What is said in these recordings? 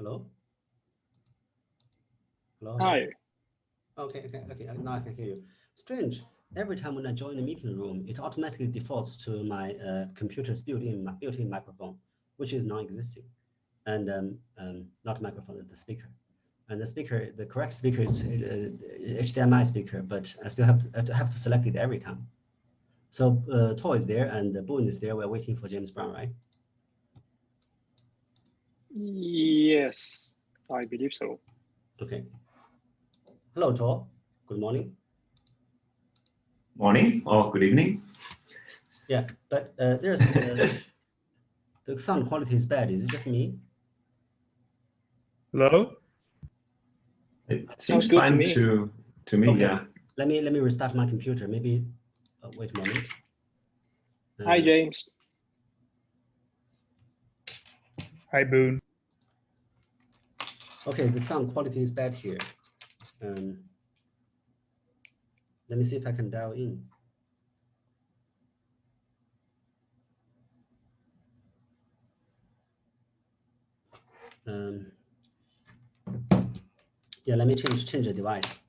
Hello? Hello? Hi. Okay, now I can hear you. Strange. Every time when I join the meeting room, it automatically defaults to my computer's built-in microphone, which is non-existing, and not microphone, the speaker. And the speaker, the correct speaker is HDMI speaker, but I still have to select it every time. So Tor is there and Boone is there. We're waiting for James Brown, right? Yes, I believe so. Okay. Hello, Tor. Good morning. Morning or good evening. Yeah, but there's the sound quality is bad. Is it just me? Hello? It Sounds seems good fine to me, Okay. yeah. Let me restart my computer. Maybe wait a moment. Hi, James. Hi, Boone. Okay, the sound quality is bad here. Let me see if I can dial in. Yeah, let me change the device.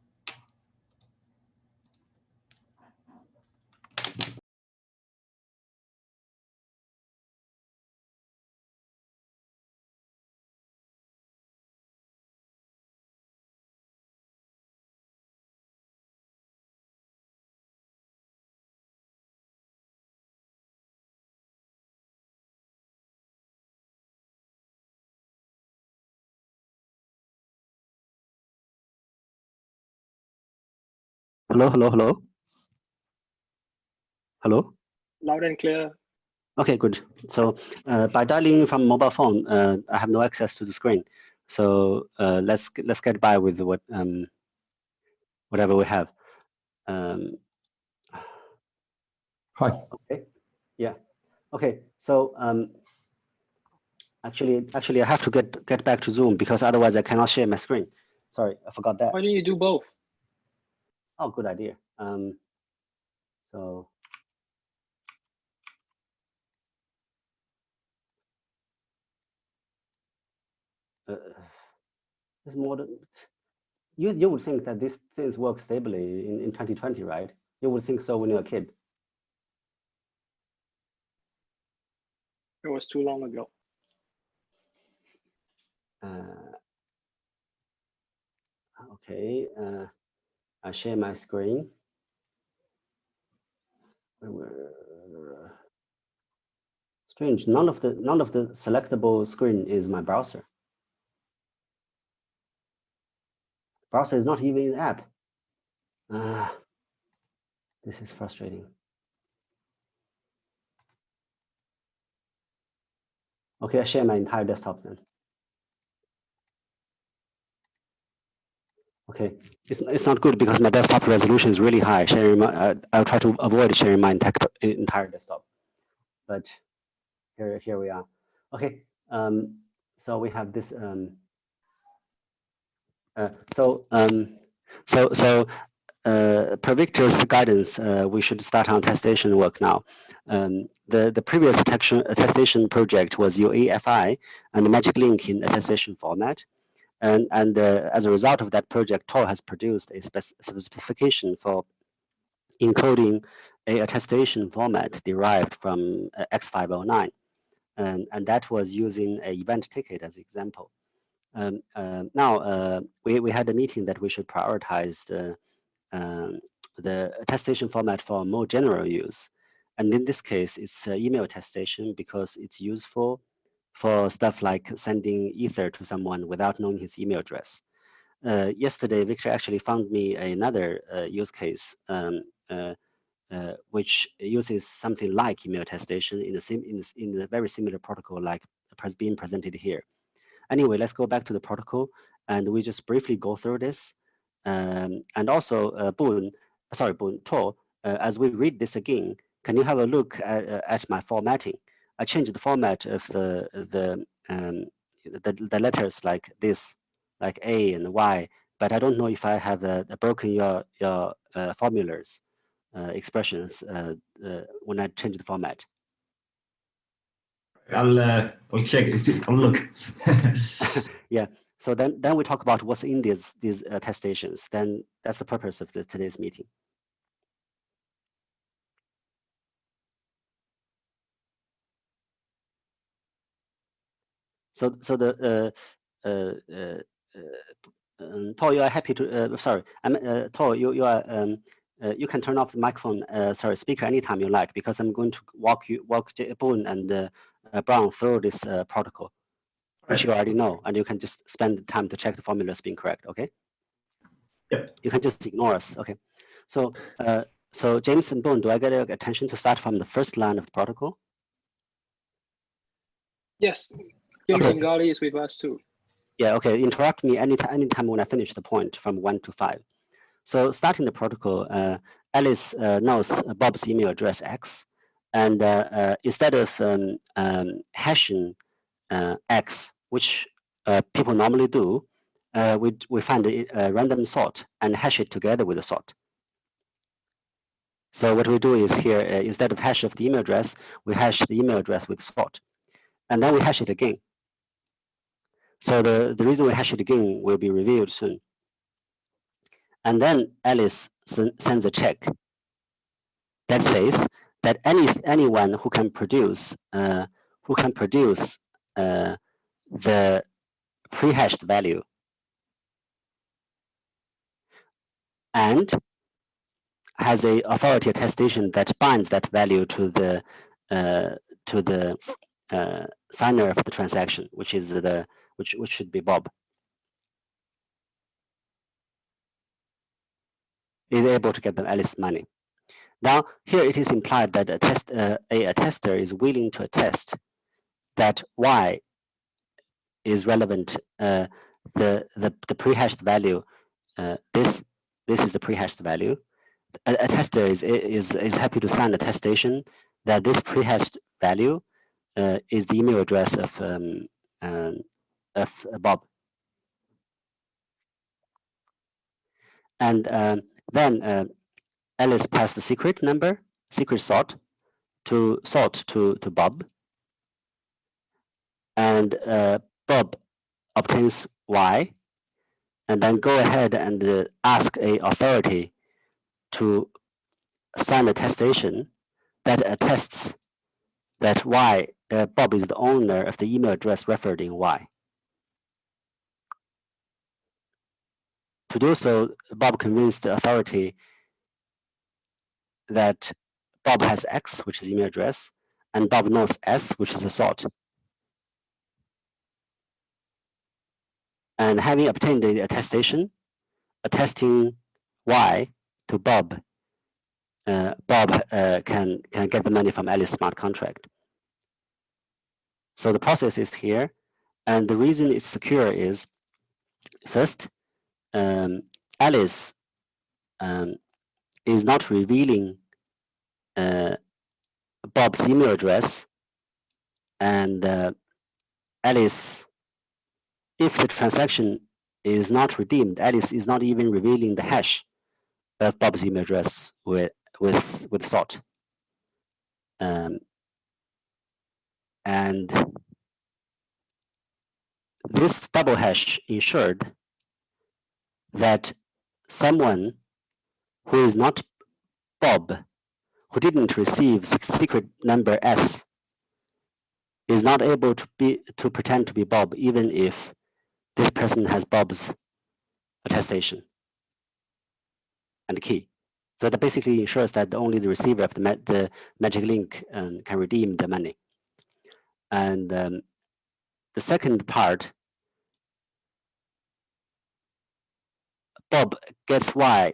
Hello, hello, hello. Hello. Loud and clear. Okay, good. So by dialing from mobile phone, I have no access to the screen. So let's get by with what whatever we have. Hi. Okay. Yeah. Okay. So actually, I have to get back to Zoom because otherwise I cannot share my screen. Sorry, I forgot that. Why don't you do both? Oh, good idea. So. It's more than, you would think that these things work stably in 2020, right? You would think so when you're a kid. It was too long ago. Okay, I share my screen. Strange, none of the selectable screen is my browser. Browser is not even an app. This is frustrating. Okay, I share my entire desktop then. Okay, it's not good because my desktop resolution is really high. Sharing my, I'll try to avoid sharing my entire desktop. But here we are. Okay, so we have this. Per Victor's guidance, we should start on attestation work now. The previous attestation project was UEFI and the magic link in attestation format. And as a result of that project, Tor has produced a specification for encoding a attestation format derived from X509. And that was using an event ticket as example. Now, we had a meeting that we should prioritize the attestation format for more general use. And in this case, it's email attestation because it's useful for stuff like sending ether to someone without knowing his email address. Yesterday, Victor actually found me another use case which uses something like email attestation in a very similar protocol like being presented here. Anyway, let's go back to the protocol and we just briefly go through this. And also, Tor, as we read this again, can you have a look at my formatting? I changed the format of the letters like this, like A and Y, but I don't know if I have broken your formulas, expressions when I change the format. I'll check. I'll look. Yeah. So then we talk about what's in these test stations. Then that's the purpose of today's meeting. So the Tor, you are happy to sorry, I'm Tor, you are you can turn off the microphone, sorry, speaker anytime you like, because I'm going to walk Boone and Brown through this protocol, which you already know, and you can just spend the time to check the formulas being correct. Okay. Yep. You can just ignore us. Okay. So so James and Boone, do I get your attention to start from the first line of the protocol? Yes, James Okay. and Gali is with us too. Yeah, okay, interrupt me anytime when I finish the point from 1 to 5. So starting the protocol, Alice knows Bob's email address X, and instead of hashing X, which people normally do, we find a random sort and hash it together with the sort. So what we do is here, instead of hash of the email address, we hash the email address with sort, and then we hash it again. So the reason we hash it again will be revealed soon. And then Alice sends a check that says that anyone who can produce the pre-hashed value and has a authority attestation that binds that value to the signer of the transaction, which is which should be Bob, is able to get the Alice money. Now here it is implied that a attester is willing to attest that Y is relevant. The pre-hashed value. This is the pre-hashed value. A tester is happy to sign attestation that this pre-hashed value is the email address of Bob. And then Alice passed the secret sort to Bob, and Bob obtains Y, and then go ahead and ask a authority to sign attestation that attests that Y, Bob is the owner of the email address referred in Y. To do so, Bob convinced the authority that Bob has X, which is email address, and Bob knows S, which is the sort. And having obtained the attestation, attesting Y to Bob, Bob can get the money from Alice smart contract. So the process is here, and the reason it's secure is, first, Alice is not revealing Bob's email address, and Alice, if the transaction is not redeemed, Alice is not even revealing the hash of Bob's email address with sort. And this double hash ensured that someone who is not Bob, who didn't receive secret number S, is not able to pretend to be Bob, even if this person has Bob's attestation and key. So that basically ensures that only the receiver of the magic link can redeem the money. And the second part, Bob gets Y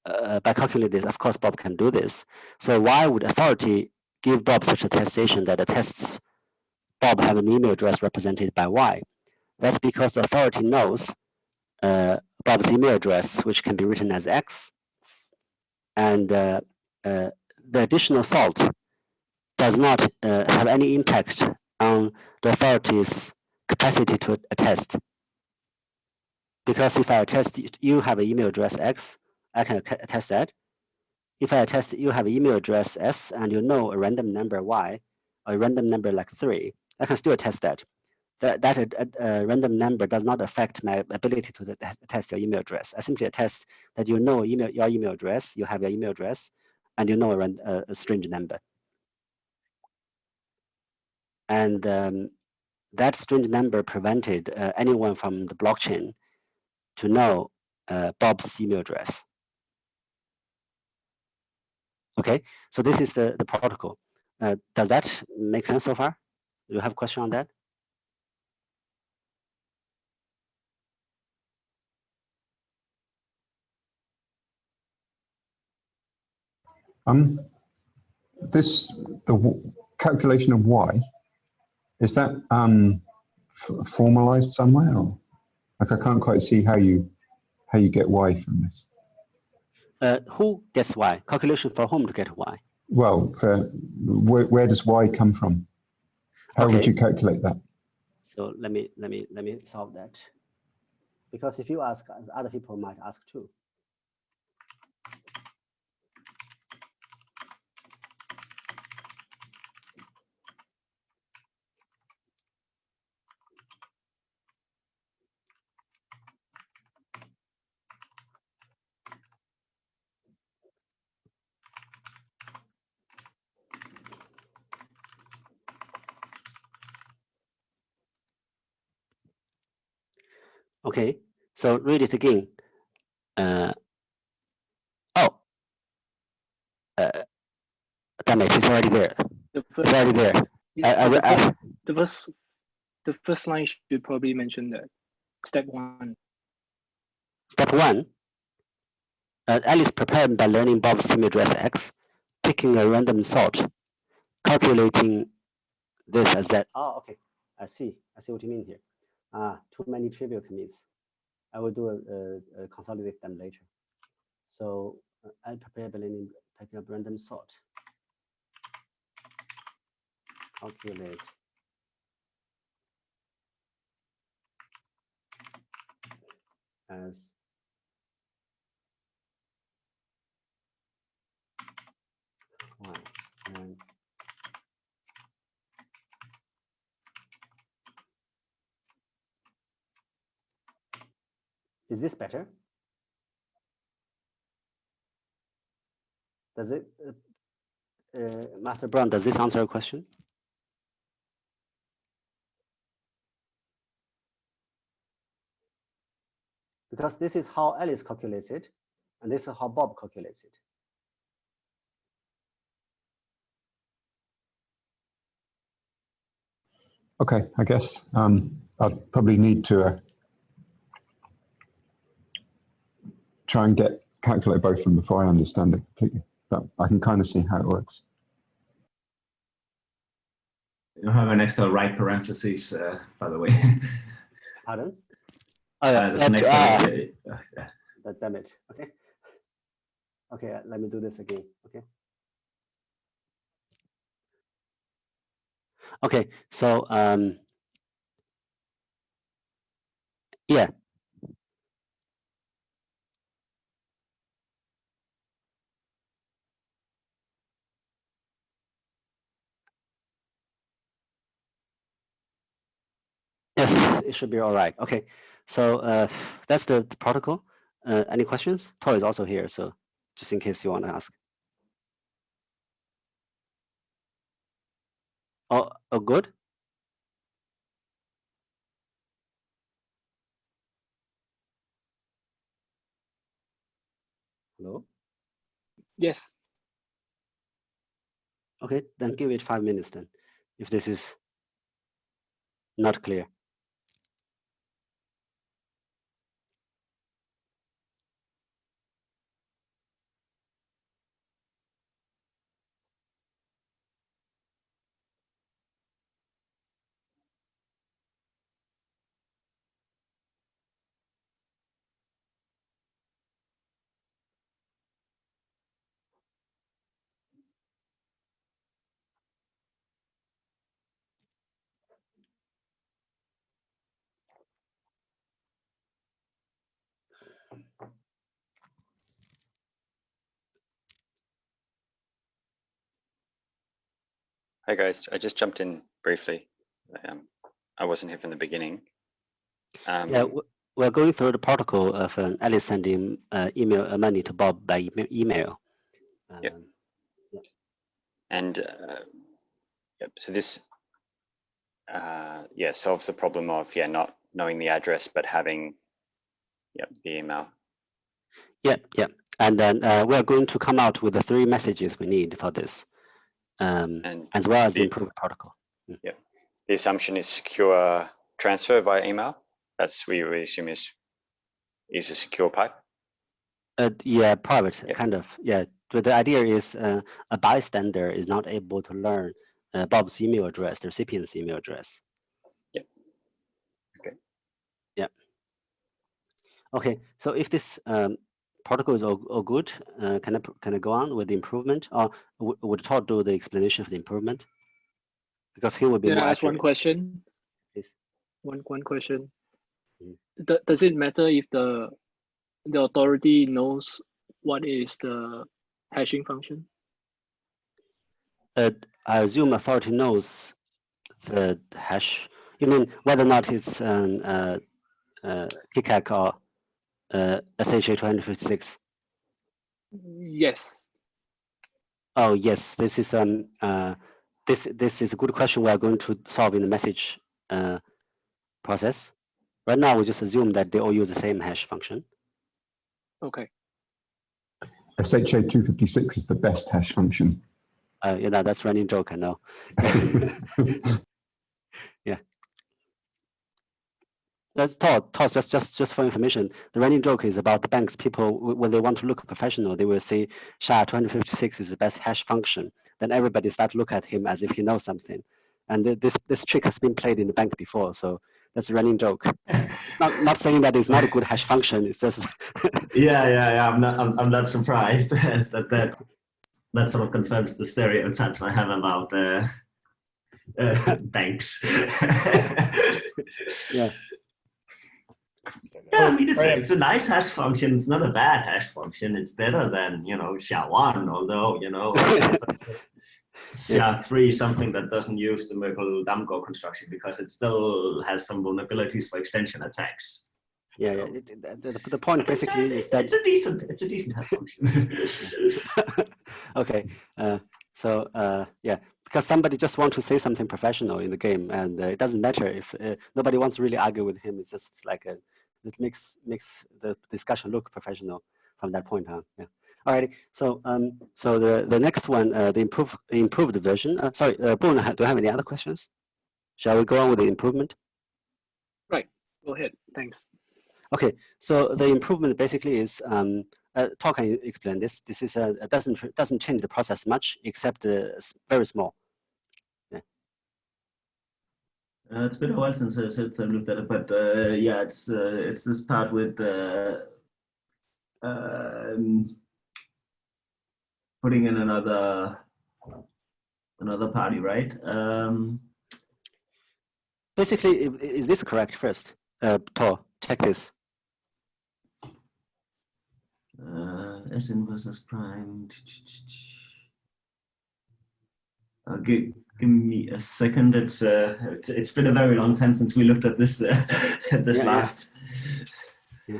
by calculating this. Of course, Bob can do this. So why would authority give Bob such attestation that attests Bob have an email address represented by Y? That's because the authority knows Bob's email address, which can be written as X, and the additional salt does not have any impact on the authority's capacity to attest. Because if I attest you have an email address X, I can attest that. If I attest you have an email address S and you know a random number Y, a random number like 3, I can still test that. That random number does not affect my ability to test your email address. I simply attest that you know your email address, you have your email address, and you know a strange number. And that strange number prevented anyone from the blockchain to know Bob's email address. Okay, so this is the protocol. Does that make sense so far? Do you have a question on that? The calculation of y, is that formalized somewhere, or like I can't quite see how you get y from this. Who gets y? Calculation for whom to get y? Well, where does y come from? How would you calculate that? So let me solve that, because if you ask, other people might ask too. Okay, so read it again. Damn it, it's already there. It's already there. Yeah, the first line should probably mention that. Step 1. Step 1, Alice prepared by learning Bob's email address X, picking a random sort, calculating this as that. Oh, okay, I see what you mean here. Too many trivial commits. I will do a consolidate them later. So I prepare by learning picking up random sort. Calculate as y and is this better? Does it, Master Brown, does this answer your question? Because this is how Alice calculates it, and this is how Bob calculates it. Okay, I guess I'd probably need to try and calculate both of them before I understand it completely. But I can kind of see how it works. You have an extra right parentheses, by the way. Pardon? Oh, yeah. There's an extra. Damn it. Okay. Okay, let me do this again. Okay. Okay, so yeah. Yes, it should be all right. Okay, so that's the protocol. Any questions? Paul is also here, so just in case you want to ask. Oh, good. Hello? Yes. Okay, then give it 5 minutes then, if this is not clear. Hi guys, I just jumped in briefly. I wasn't here from the beginning. Yeah, we're going through the protocol of Alice sending email money to Bob by email. Yep. Yeah. And yep, so this yeah, solves the problem of not knowing the address but having the email. Yeah, yeah. And then we're going to come out with the 3 messages we need for this, And as well as the improved protocol. Yeah, the assumption is secure transfer via email. That's we assume is a secure pipe. Yeah, private, Yep. kind of. Yeah, but the idea is a bystander is not able to learn Bob's email address, the recipient's email address. Yep. Okay. Yeah. Okay, so if this protocol is all good, can I go on with the improvement, or would Todd do the explanation of the improvement? Because he will be more ask accurate. one question. Please. One question. Mm. Does it matter if the authority knows what is the hashing function? I assume authority knows the hash. You mean whether or not it's PCAC or SHA-256? Yes. Oh yes, this is this is a good question. We are going to solve in the message process. Right now, we just assume that they all use the same hash function. Okay. SHA-256 is the best hash function. Yeah, that's running joke, I know. Yeah. That's Todd, just for information, the running joke is about the banks. People, when they want to look professional, they will say SHA-256 is the best hash function. Then everybody start to look at him as if he knows something. And this trick has been played in the bank before, so that's a running joke. not saying that it's not a good hash function. It's just yeah. I'm not surprised that sort of confirms the stereotypes I have about banks. Yeah. Yeah, I mean it's a nice hash function. It's not a bad hash function. It's better than SHA-1, although SHA-3 something that doesn't use the Merkle-Damgård construction because it still has some vulnerabilities for extension attacks. Yeah, So, the point basically is that it's a decent hash function. okay, yeah, because somebody just want to say something professional in the game, and it doesn't matter if nobody wants to really argue with him. It's just like it makes the discussion look professional from that point on. Yeah. Alrighty. So so the next one, the improved version. Sorry, Boone, do you have any other questions? Shall we go on with the improvement? Right. Go ahead. Thanks. Okay, so the improvement basically is, Todd can you explain this? This is doesn't change the process much, except very small. Yeah. It's been a while since I looked at it, but yeah, it's this part with putting in another party, right? Basically, is this correct first? Todd, check this. Sn versus prime. Give me a second. It's been a very long time since we looked at this last. Yeah.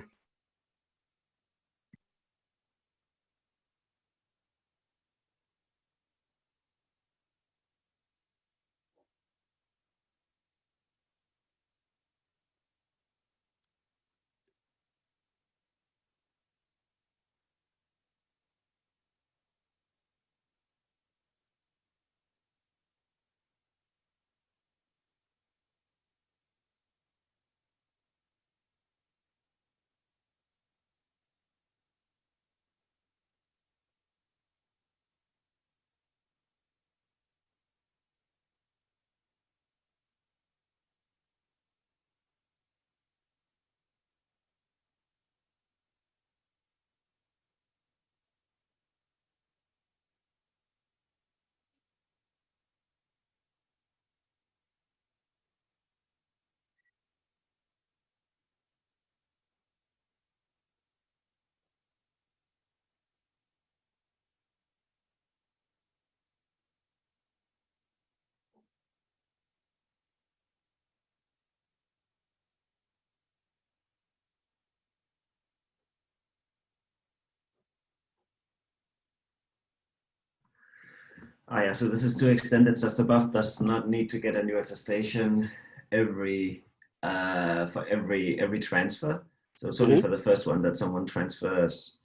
Yeah, so this is to extend it just above does not need to get a new attestation for every transfer. So it's only for the first one that someone transfers.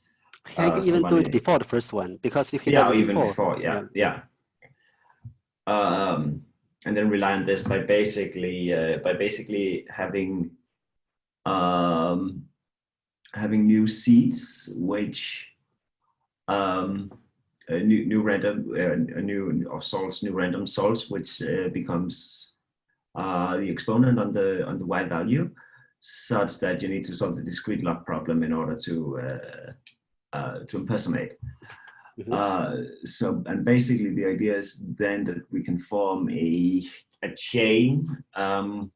He can even do it before the first one, because if he does it before, yeah. And then rely on this by basically having new seeds, which new random new random salts, which becomes the exponent on the y value, such that you need to solve the discrete log problem in order to impersonate. So, and basically the idea is then that we can form a chain of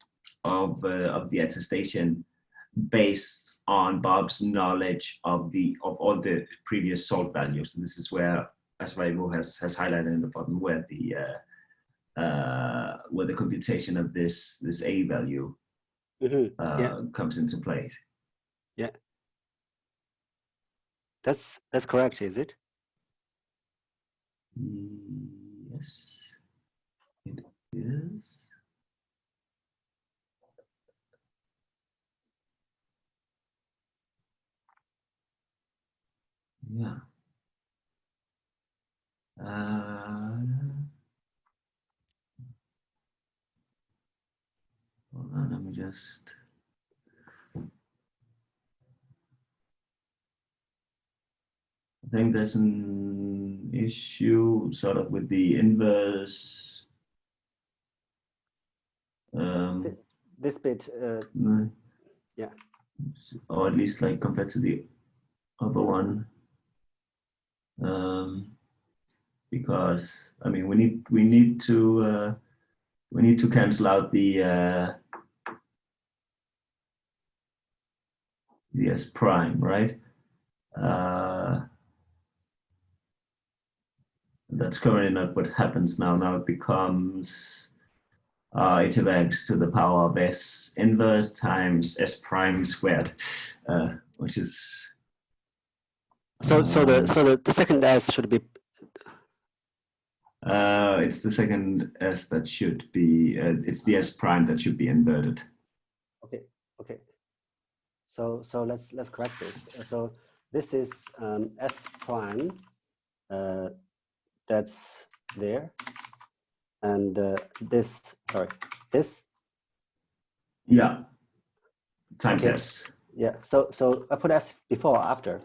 the attestation based on Bob's knowledge of all the previous salt values. And this is where, as Weiwu has highlighted in the bottom, where the computation of this A value comes into place. Yeah, that's correct, is it? Yes, it is. Yeah. Hold on, let me just. I think there's an issue sort of with the inverse. This bit, yeah. Or at least like compared to the other one. Because I mean we need to cancel out the S prime, right? That's currently not what happens now. Now it becomes h(x) to the power of S inverse times S prime squared, which is so the second S should be. It's the second S that should be. It's the S prime that should be inverted. Okay. So let's correct this. So this is S prime. That's there, and this. Yeah. Times okay. S. Yeah. So I put S before or after.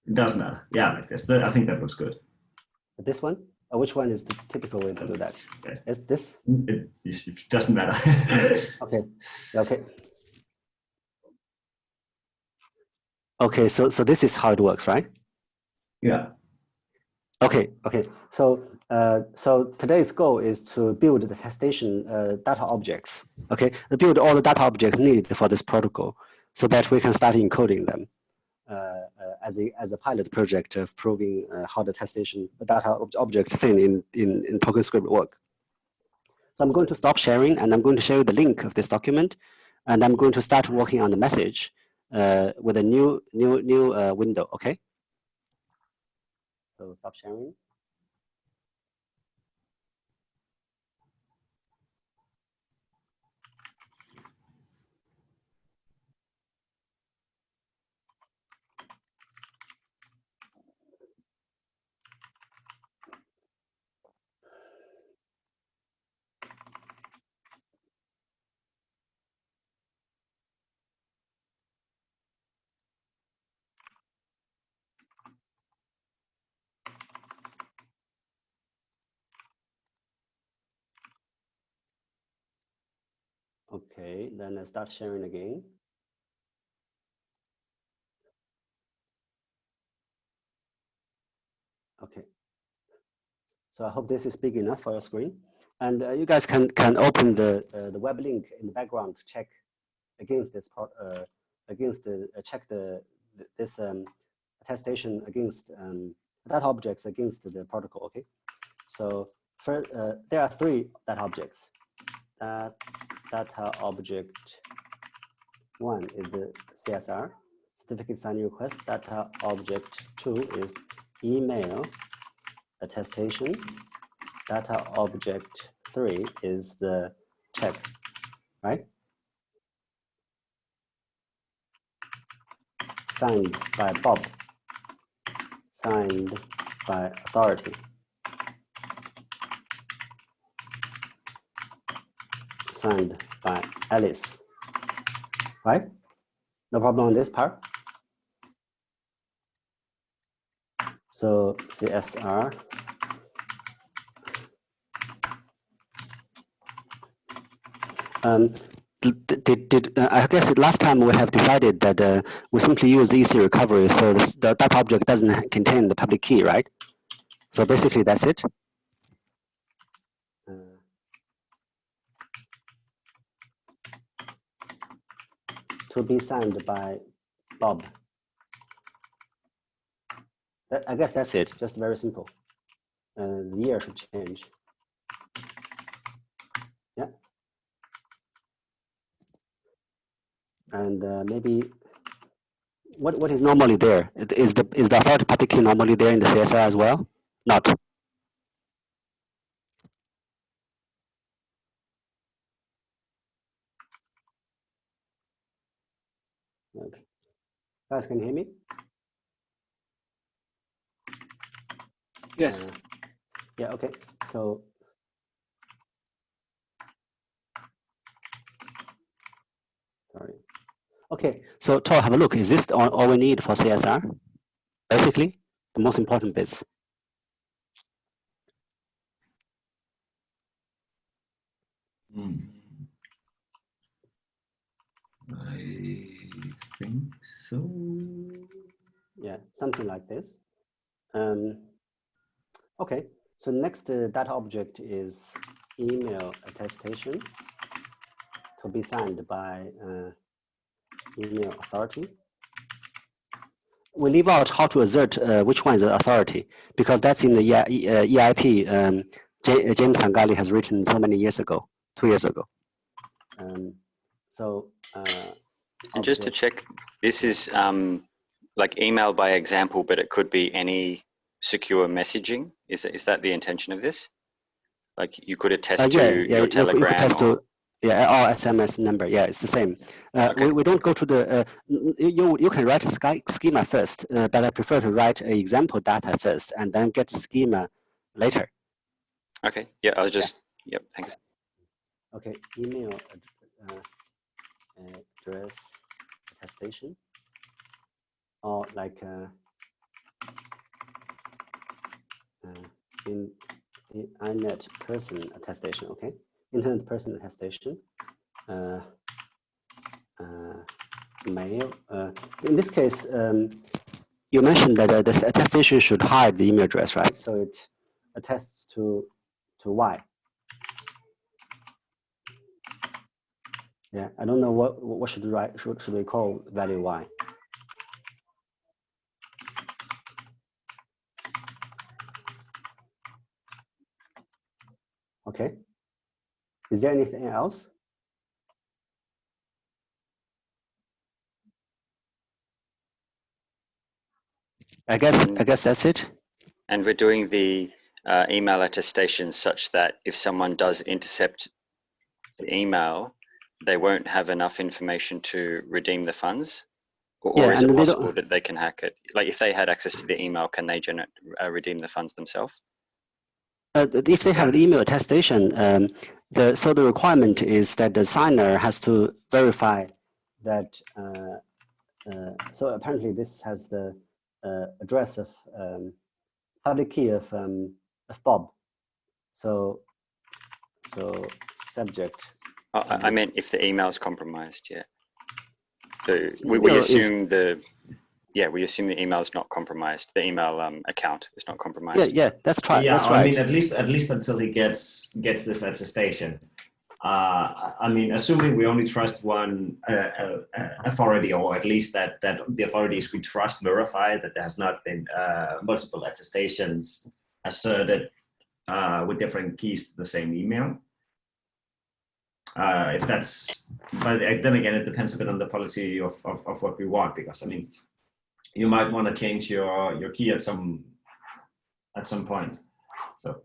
It doesn't matter. Yeah, like this. I think that looks good. This one? Which one is the typical way to do that? Okay. Is this? It doesn't matter. Okay. Okay. So this is how it works, right? Yeah. Okay. So today's goal is to build the attestation data objects. Okay, to build all the data objects needed for this protocol, so that we can start encoding them as a pilot project of proving how the attestation data object thing in TokenScript work. So I'm going to stop sharing, and I'm going to show you the link of this document, and I'm going to start working on the message with a new window. Okay. So stop sharing. Okay, then I start sharing again. Okay. So I hope this is big enough for your screen. And you guys can open the web link in the background to check against this part, check this attestation against data objects against the protocol. Okay. So first, there are 3 data objects. Data object 1 is the CSR, certificate signing request. Data object 2 is email attestation. data object 3 is the check, right? Signed by Bob, signed by authority. Signed by Alice, right? No problem on this part. So CSR. I guess last time we have decided that we simply use EC recovery, so the data object doesn't contain the public key, right? So basically that's it. To be signed by Bob. I guess that's it, just very simple. The year should change. Yeah. And maybe what is normally there? Is the authority public key normally there in the CSR as well? Not. Okay. Guys, can you hear me? Yes. Yeah, okay. So sorry. Okay, so Tor, have a look. Is this all we need for CSR? Basically, the most important bits. I think so. Yeah, something like this. Okay, so next data object is email attestation to be signed by email authority. We leave out how to assert which one is the authority, because that's in the EIP James Sangali has written so many years ago, 2 years ago. And just to check, this is like email by example, but it could be any secure messaging. Is that the intention of this? Like you could attest to your Telegram you could test or... to, or SMS number. Yeah, it's the same. Okay. We don't go to the, you can write a schema first, but I prefer to write an example data first and then get the schema later. Okay, yeah, I was just, yep, thanks. Okay, email address attestation, or like in the INET person attestation, okay? Internet person attestation, mail. In this case, you mentioned that the attestation should hide the email address, right? So it attests to Y. Yeah, I don't know what should we write. Should we call value Y? Okay. Is there anything else? I guess that's it. And we're doing the email attestation such that if someone does intercept the email, they won't have enough information to redeem the funds? Or is it possible that they can hack it? Like if they had access to the email, can they redeem the funds themselves? If they have the email attestation, so the requirement is that the signer has to verify that. So apparently this has the address of public key of Bob. So subject. Oh, I meant if the email is compromised, yeah. So we assume we assume the email is not compromised. The email account is not compromised. Yeah, that's right. Yeah, that's right. I mean, at least until he gets this attestation. I mean, assuming we only trust one authority, or at least that the authorities we trust verify that there has not been multiple attestations asserted with different keys to the same email. If that's, but then again, it depends a bit on the policy of what we want, because I mean, you might want to change your key at some point. So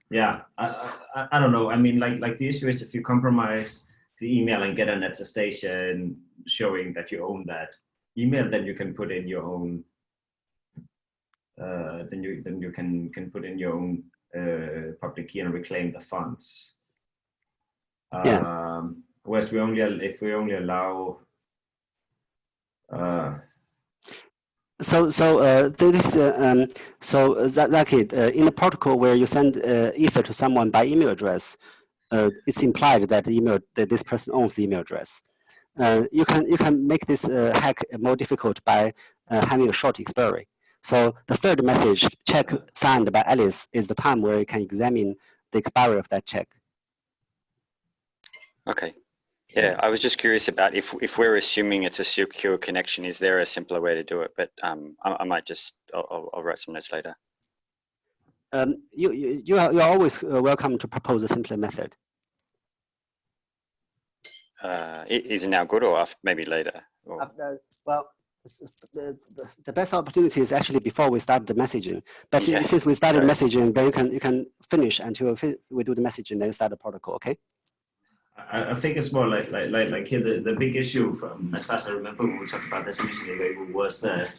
yeah, I don't know. I mean, like the issue is if you compromise the email and get an attestation showing that you own that email, then you can put in your own. Then you can put in your own public key and reclaim the funds. Yeah. Whereas if we only allow. Zaki, in the protocol where you send Ether to someone by email address, it's implied that this person owns the email address. You can make this hack more difficult by having a short expiry. So the third message, check signed by Alice, is the time where you can examine the expiry of that check. Okay. Yeah, I was just curious about if we're assuming it's a secure connection, is there a simpler way to do it? But I might just, I'll write some notes later. You're always welcome to propose a simpler method. Is it now good or after, maybe later? Or... well, the best opportunity is actually before we start the messaging. But yeah, since we started sorry. messaging, then you can finish until we do the messaging, then start the protocol. Okay. I think it's more like here the big issue from, as far as I remember when we talked about this initially, was the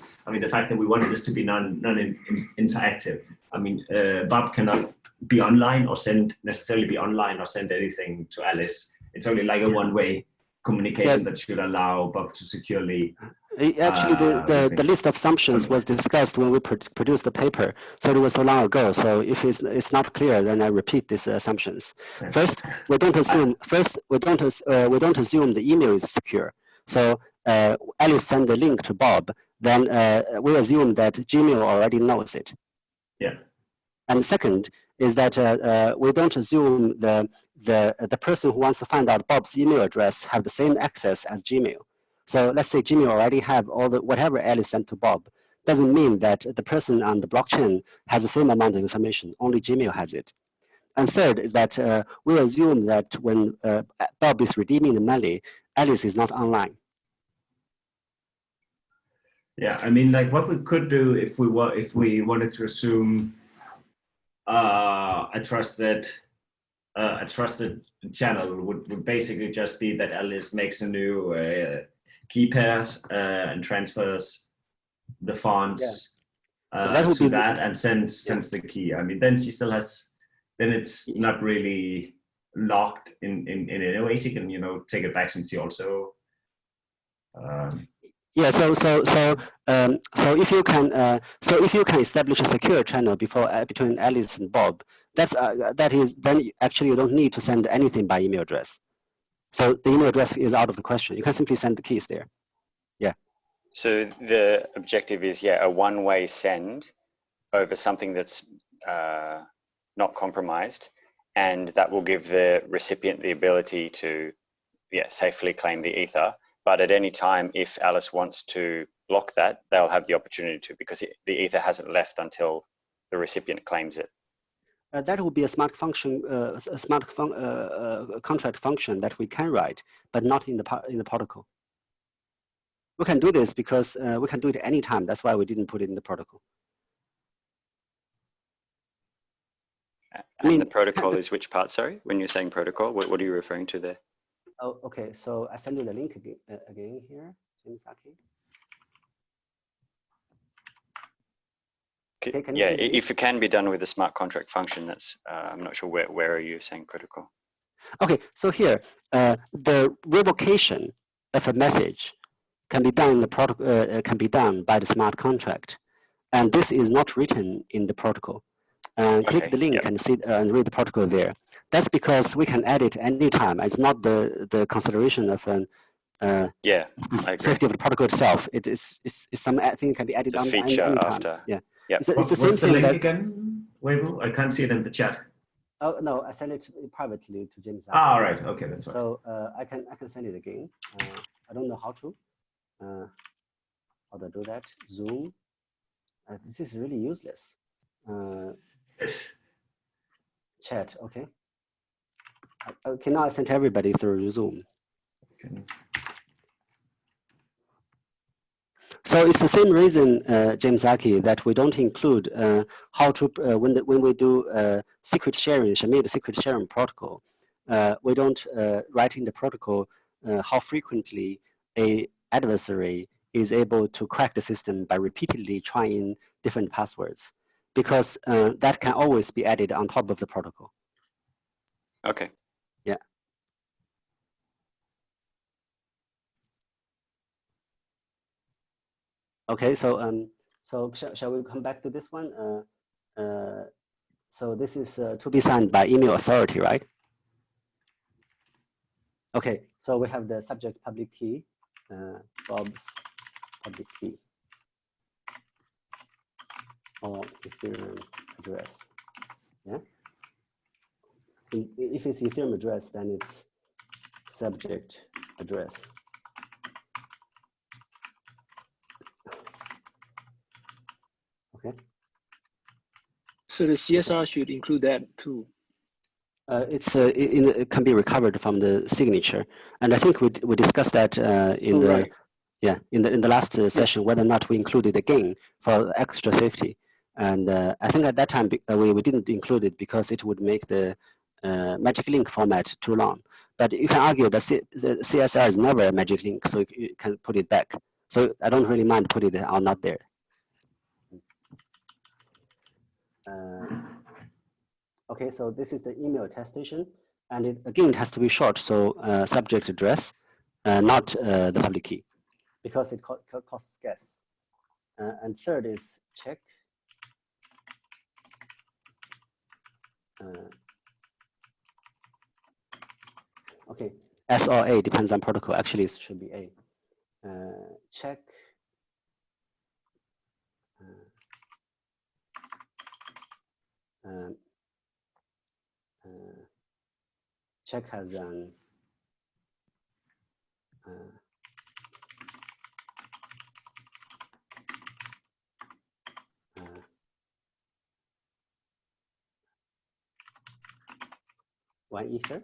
fact that we wanted this to be non-interactive. I mean, Bob cannot be online or necessarily be online or send anything to Alice. It's only like a one-way communication that should allow Bob to securely. Actually, the list of assumptions was discussed when we produced the paper, so it was so long ago. So if it's not clear, then I repeat these assumptions. First, we don't assume. We don't assume the email is secure. So Alice sent the link to Bob. Then we assume that Gmail already knows it. Yeah. And second is that we don't assume the person who wants to find out Bob's email address have the same access as Gmail. So let's say Gmail already have all the whatever Alice sent to Bob. Doesn't mean that the person on the blockchain has the same amount of information. Only Gmail has it. And third is that we assume that when Bob is redeeming the money, Alice is not online. Yeah, I mean, like what we could do if we wanted to assume a trusted channel would basically just be that Alice makes a new key pairs and transfers the fonts to that and sends the key. I mean, then she still has. Then it's not really locked in any way. She can take it back since she also. Yeah. So if you can establish a secure channel between Alice and Bob, then actually you don't need to send anything by email address. So the email address is out of the question. You can simply send the keys there. Yeah. So the objective is a one-way send over something that's not compromised, and that will give the recipient the ability to safely claim the ether. But at any time, if Alice wants to block that, they'll have the opportunity to, because the ether hasn't left until the recipient claims it. That will be a smart function, contract function that we can write, but not in the protocol. We can do this because we can do it anytime. That's why we didn't put it in the protocol. And the protocol is which part? Sorry, when you're saying protocol, what are you referring to there? Oh, okay. So I send you the link again here, James. Okay, if it can be done with a smart contract function, that's I'm not sure where are you saying protocol. Okay, so here the revocation of a message can be done in the protocol. Can be done by the smart contract, and this is not written in the protocol. Click the link and see and read the protocol there. That's because we can edit anytime. It's not the consideration of an safety of the protocol itself. It's something can be added on anytime. After. Yeah. Yeah. It's the What's same the thing link again, Weiwu? I can't see it in the chat. Oh no, I sent it privately to James. Ah, right. Okay, that's right. So I can send it again. I don't know how to. How to do that? Zoom. This is really useless. Chat. Okay. Okay. Now I sent everybody through Zoom. Okay. So it's the same reason, James Aki, that we don't include how to when we do secret sharing, Shamir secret sharing protocol. We don't write in the protocol how frequently a adversary is able to crack the system by repeatedly trying different passwords, because that can always be added on top of the protocol. Okay. Yeah. Okay, so shall we come back to this one? So this is to be signed by email authority, right? Okay, so we have the subject public key, Bob's public key, or Ethereum address. Yeah. If it's Ethereum address, then it's subject address. Okay. So the CSR should include that too. It can be recovered from the signature, and I think we discussed that in the right. in the last session, whether or not we included again for extra safety. And I think at that time we didn't include it because it would make the magic link format too long. But you can argue that the CSR is never a magic link, so you can put it back. So I don't really mind putting it or not there. Okay, so this is the email attestation, and it has to be short. So subject address, not the public key, because it costs gas. And third is check. Okay, S or A depends on protocol. Actually, it should be A. Check. Check has an one ether.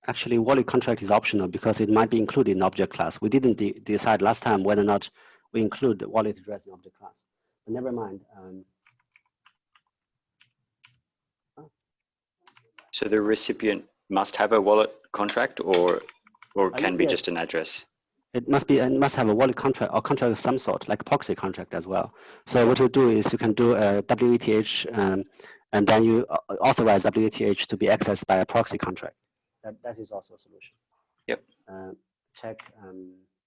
Actually, wallet contract is optional because it might be included in object class. We didn't decide last time whether or not we include the wallet address in object class. But never mind. So the recipient must have a wallet contract, or can be just an address? It must have a wallet contract or contract of some sort, like a proxy contract as well. So what you do is you can do a WETH, and then you authorize WETH to be accessed by a proxy contract. That is also a solution. Yep. Check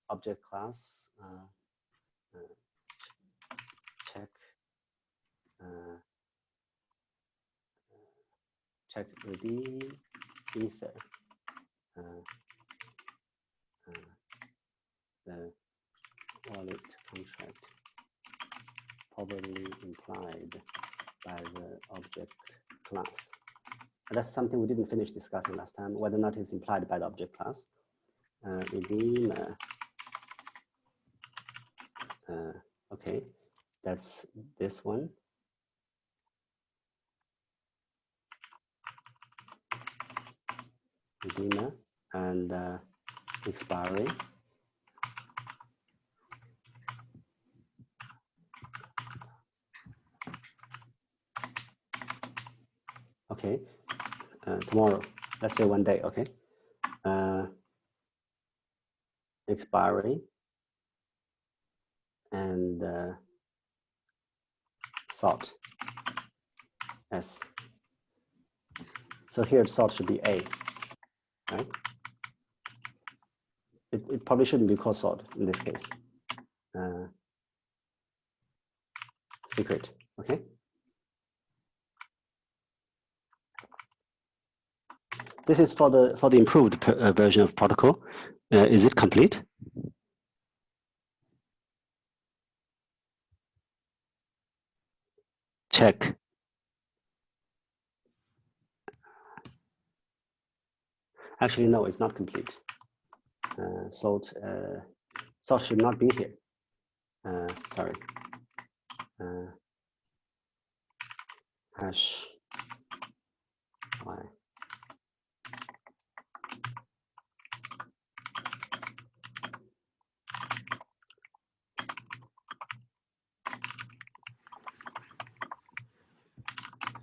object class. Check. Check redeem ether. The wallet contract probably implied by the object class. And that's something we didn't finish discussing last time, whether or not it's implied by the object class. Redeem. Okay, that's this one. Redeemer and expiry. Okay, tomorrow, let's say one day, okay. Expiry and sort, S. So here the sort should be A, right? It probably shouldn't be called sort in this case. Secret, okay? This is for the improved version of protocol. Is it complete? Check. Actually, no, it's not complete. salt should not be here. Sorry. Hash y.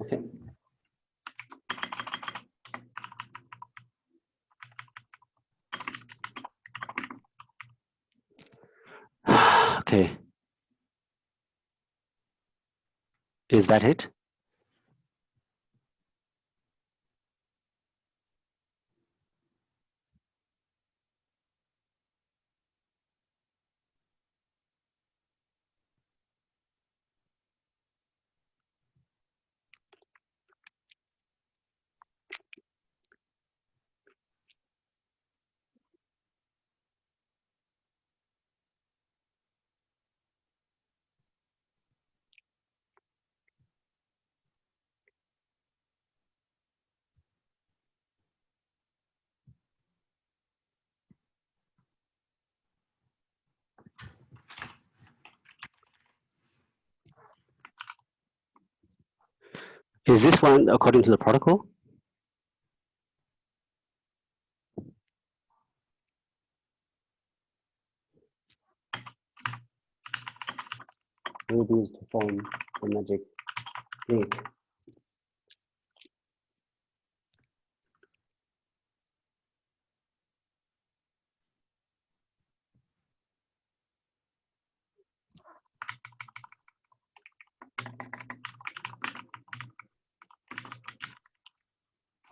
Okay. Okay. Is that it? Is this one according to the protocol? Will be used to form the magic link.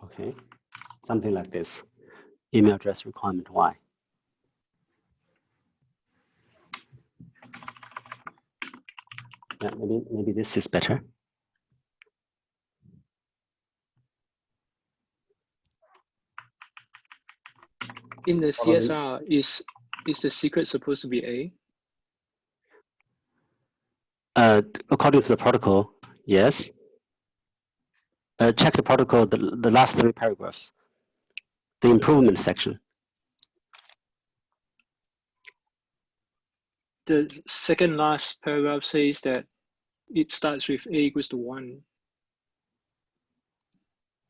Okay, something like this. Email address requirement Y. Yeah, maybe this is better. In the CSR, is the secret supposed to be A? According to the protocol, yes. Check the protocol, the last 3 paragraphs, the improvement section. The second last paragraph says that it starts with A equals to 1.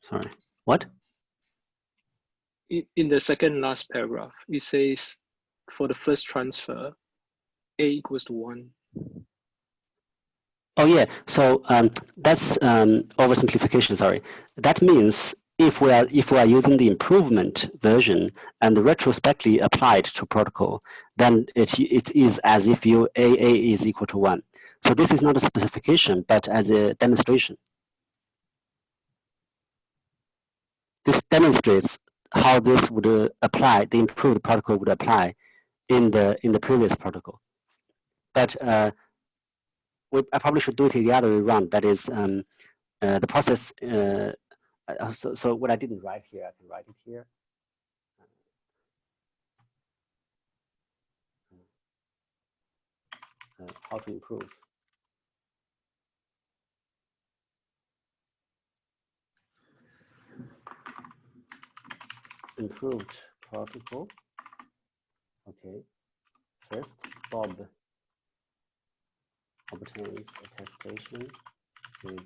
Sorry, what? In the second last paragraph, it says for the first transfer, A equals to 1. Oh yeah, so that's oversimplification. Sorry, that means if we are using the improvement version and retrospectively applied to protocol, then it is as if you AA is equal to 1. So this is not a specification, but as a demonstration. This demonstrates how this would apply. The improved protocol would apply in the previous protocol, but I probably should do it the other way around. That is, the process. So what I didn't write here, I can write it here. How to improve. Improved protocol. Okay. First, Bob obtains attestation with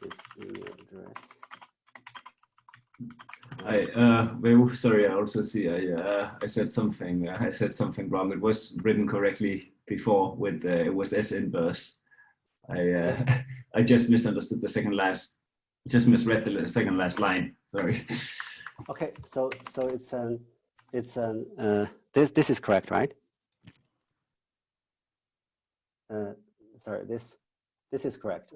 his email address. Weiwu, sorry, I also see I said something. I said something wrong. It was written correctly before with it was S inverse. I just misunderstood the second last. Just misread the second last line. Sorry. Okay, so this is correct, right? Sorry, this is correct.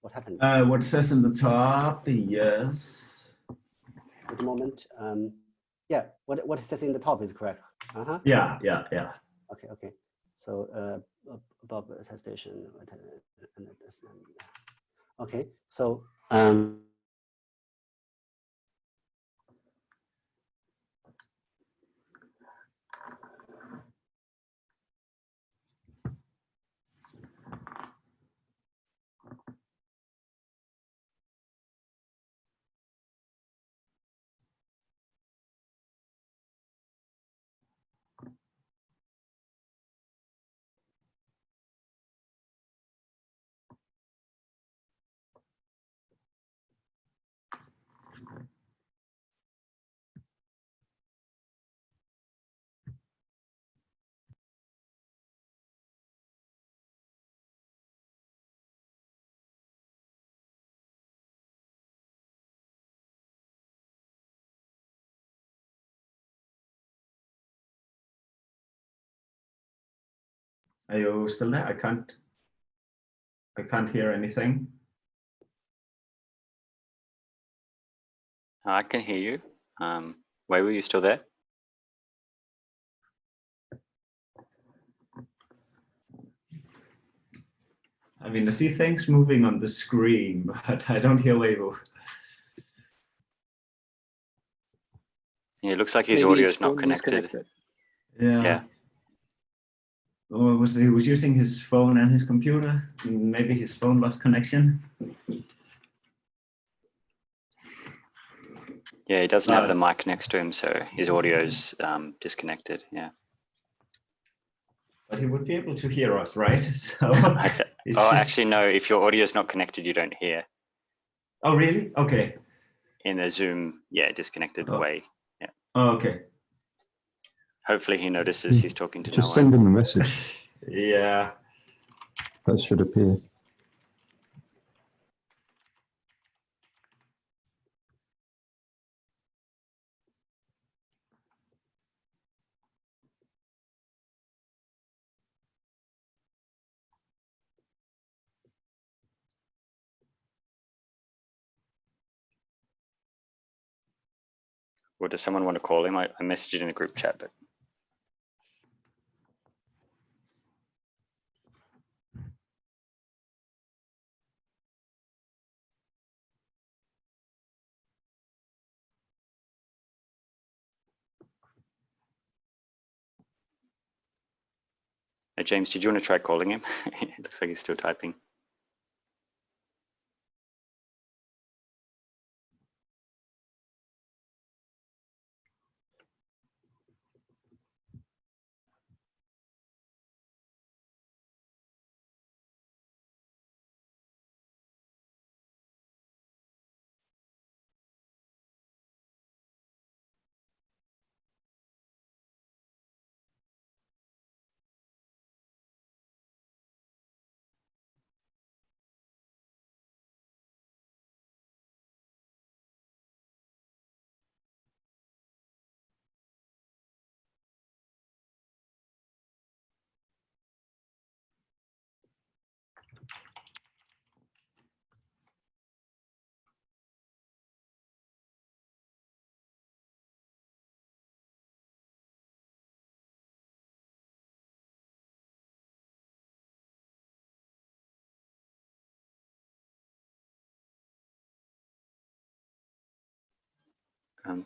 What happened? What it says in the top, yes. At the moment, yeah, what it says in the top is correct. Yeah. Okay. So above attestation. Okay, so Are you still there? I can't hear anything. I can hear you. Weiwu, you still there? I mean, I see things moving on the screen, but I don't hear Weiwu. Yeah, it looks like his Maybe audio his is not phone connected. disconnected. Yeah. Or he was using his phone and his computer? Maybe his phone lost connection. Yeah, he doesn't have the mic next to him, so his audio's disconnected. Yeah. But he would be able to hear us, right? So Actually, no. If your audio is not connected, you don't hear. Oh, really? Okay. In the Zoom, yeah, disconnected way. Yeah. Oh, okay. Hopefully, he notices he's talking to Just no send one. him a message. Yeah. That should appear. Or does someone want to call him? I messaged it in the group chat, but. Hey, James, did you want to try calling him? It looks like he's still typing.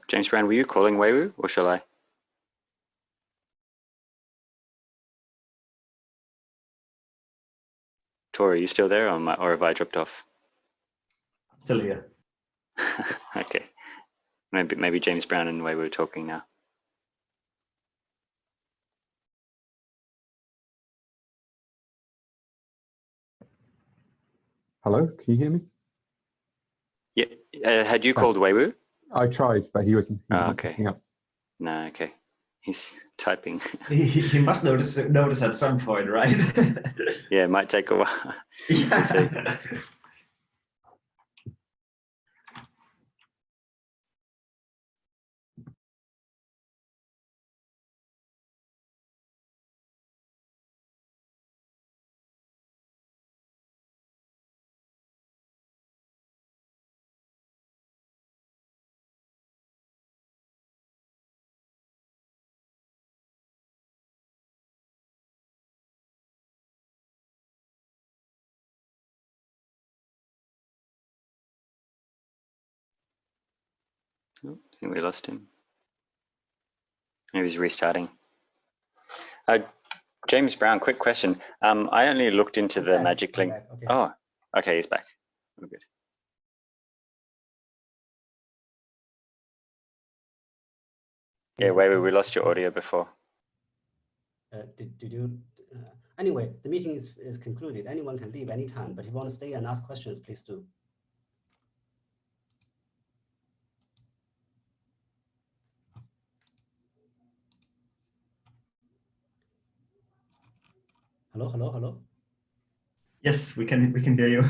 James Brown, were you calling Weiwu, or shall I? Tori, are you still there, or have I dropped off? Still here. Okay. Maybe James Brown and Weiwu are talking now. Hello, can you hear me? Yeah. Had you called Weiwu? I tried, but he wasn't Okay. picking up. No, okay. He's typing. He must notice at some point, right? Yeah, it might take a while. Yeah. We'll see. Oh, I think we lost him. He was restarting. James Brown, quick question. I only looked into the magic link. Okay. Oh, okay, he's back. Oh, good. Yeah, Weiwu, we lost your audio before. Did you? Anyway, the meeting is concluded. Anyone can leave anytime, but if you want to stay and ask questions, please do. Hello, hello, hello. Yes, we can hear you.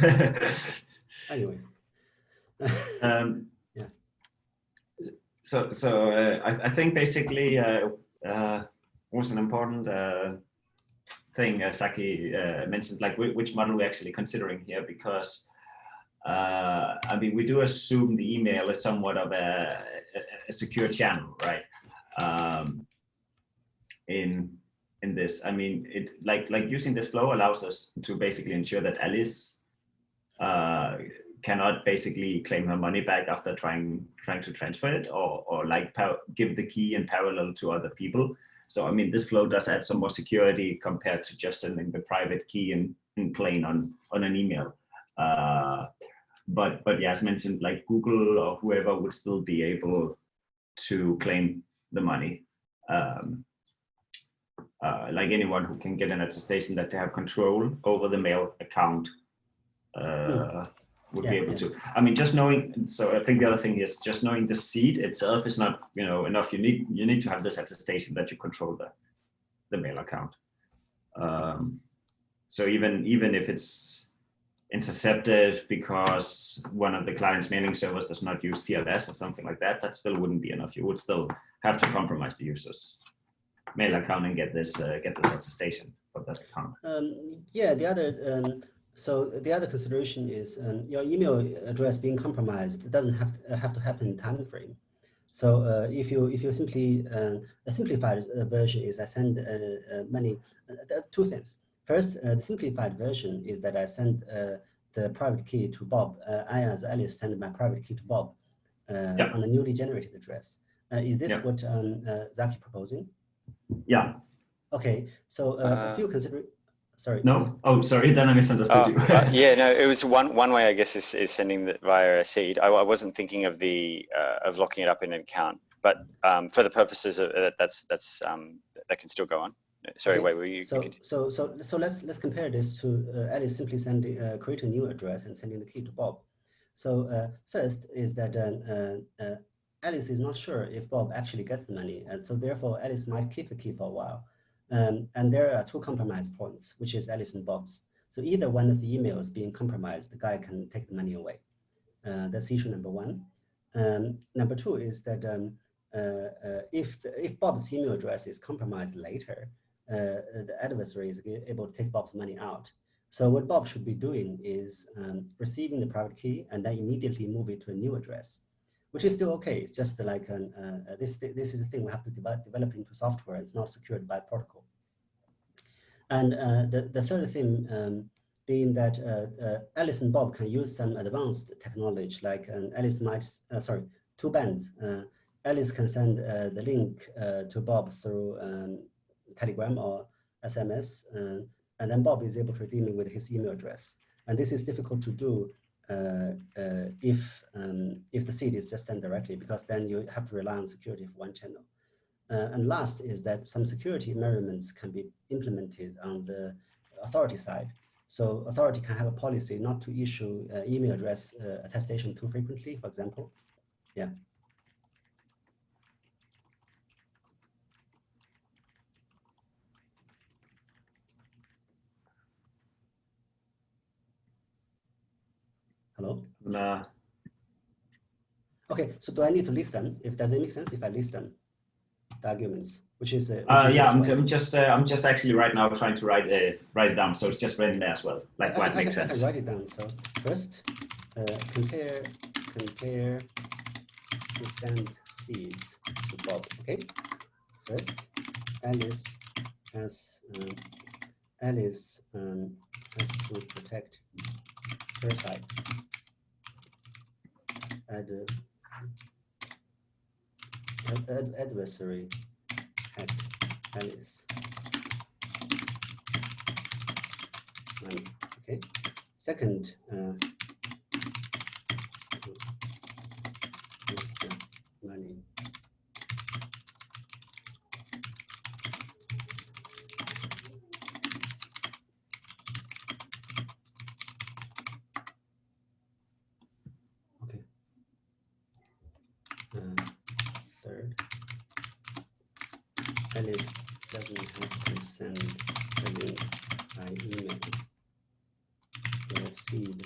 Anyway. Yeah. So I think basically was an important thing Saki mentioned, like which model we're actually considering here, because I mean, we do assume the email is somewhat of a secure channel, right? In this, I mean, it like using this flow allows us to basically ensure that Alice cannot basically claim her money back after trying to transfer it, or like give the key in parallel to other people. So I mean, this flow does add some more security compared to just sending the private key in plain on an email. But yeah, as mentioned, like Google or whoever would still be able to claim the money. Like anyone who can get an attestation that they have control over the mail account would be able to. I mean, just knowing. So I think the other thing is just knowing the seed itself is not, you know, enough. You need to have this attestation that you control the mail account. So even if it's intercepted because one of the client's mailing servers does not use TLS or something like that, that still wouldn't be enough. You would still have to compromise the user's mail account and get this attestation for that account. Yeah, so the other consideration is your email address being compromised. It doesn't have to happen in time frame. So if you simply a simplified version is I send money. Two things. First, the simplified version is that I send the private key to Bob. I, as Alice, send my private key to Bob on a newly generated address. Is this what Zaki proposing? Yeah. Okay. So a few considerations. Sorry. No. Oh, sorry. Then I misunderstood you. Yeah. No. It was one way, I guess, is sending that via a seed. I wasn't thinking of the of locking it up in an account, but for the purposes of that can still go on. Sorry, okay. Weiwu, you so let's compare this to Alice simply sending creating a new address and sending the key to Bob. So first is that Alice is not sure if Bob actually gets the money, and so therefore Alice might keep the key for a while. And there are two compromise points, which is Alice and Bob's. So either one of the emails being compromised, the guy can take the money away. That's issue number one. Number two is that if Bob's email address is compromised later, the adversary is able to take Bob's money out. So what Bob should be doing is receiving the private key and then immediately move it to a new address, which is still okay. It's just like this is a thing we have to develop into software. It's not secured by protocol. And the third thing being that Alice and Bob can use some advanced technology, like Alice might, two bands. Alice can send the link to Bob through Telegram or SMS, and then Bob is able to redeem it with his email address. And this is difficult to do if the seed is just sent directly, because then you have to rely on security for one channel. And last is that some security measurements can be implemented on the authority side. So authority can have a policy not to issue email address attestation too frequently, for example. Yeah. Hello? Nah. Okay, so do I need to list them? Does it make sense if I list them, the arguments, which is yeah, I'm just actually right now trying to write it down, so it's just written there as well, like what makes sense. I can write it down. So first, compare to send seeds to Bob. Okay, first, Alice has to protect her side. Adversary hack Alice. Okay. Second, money. Okay. Third, Alice doesn't have to send the link by email. The seed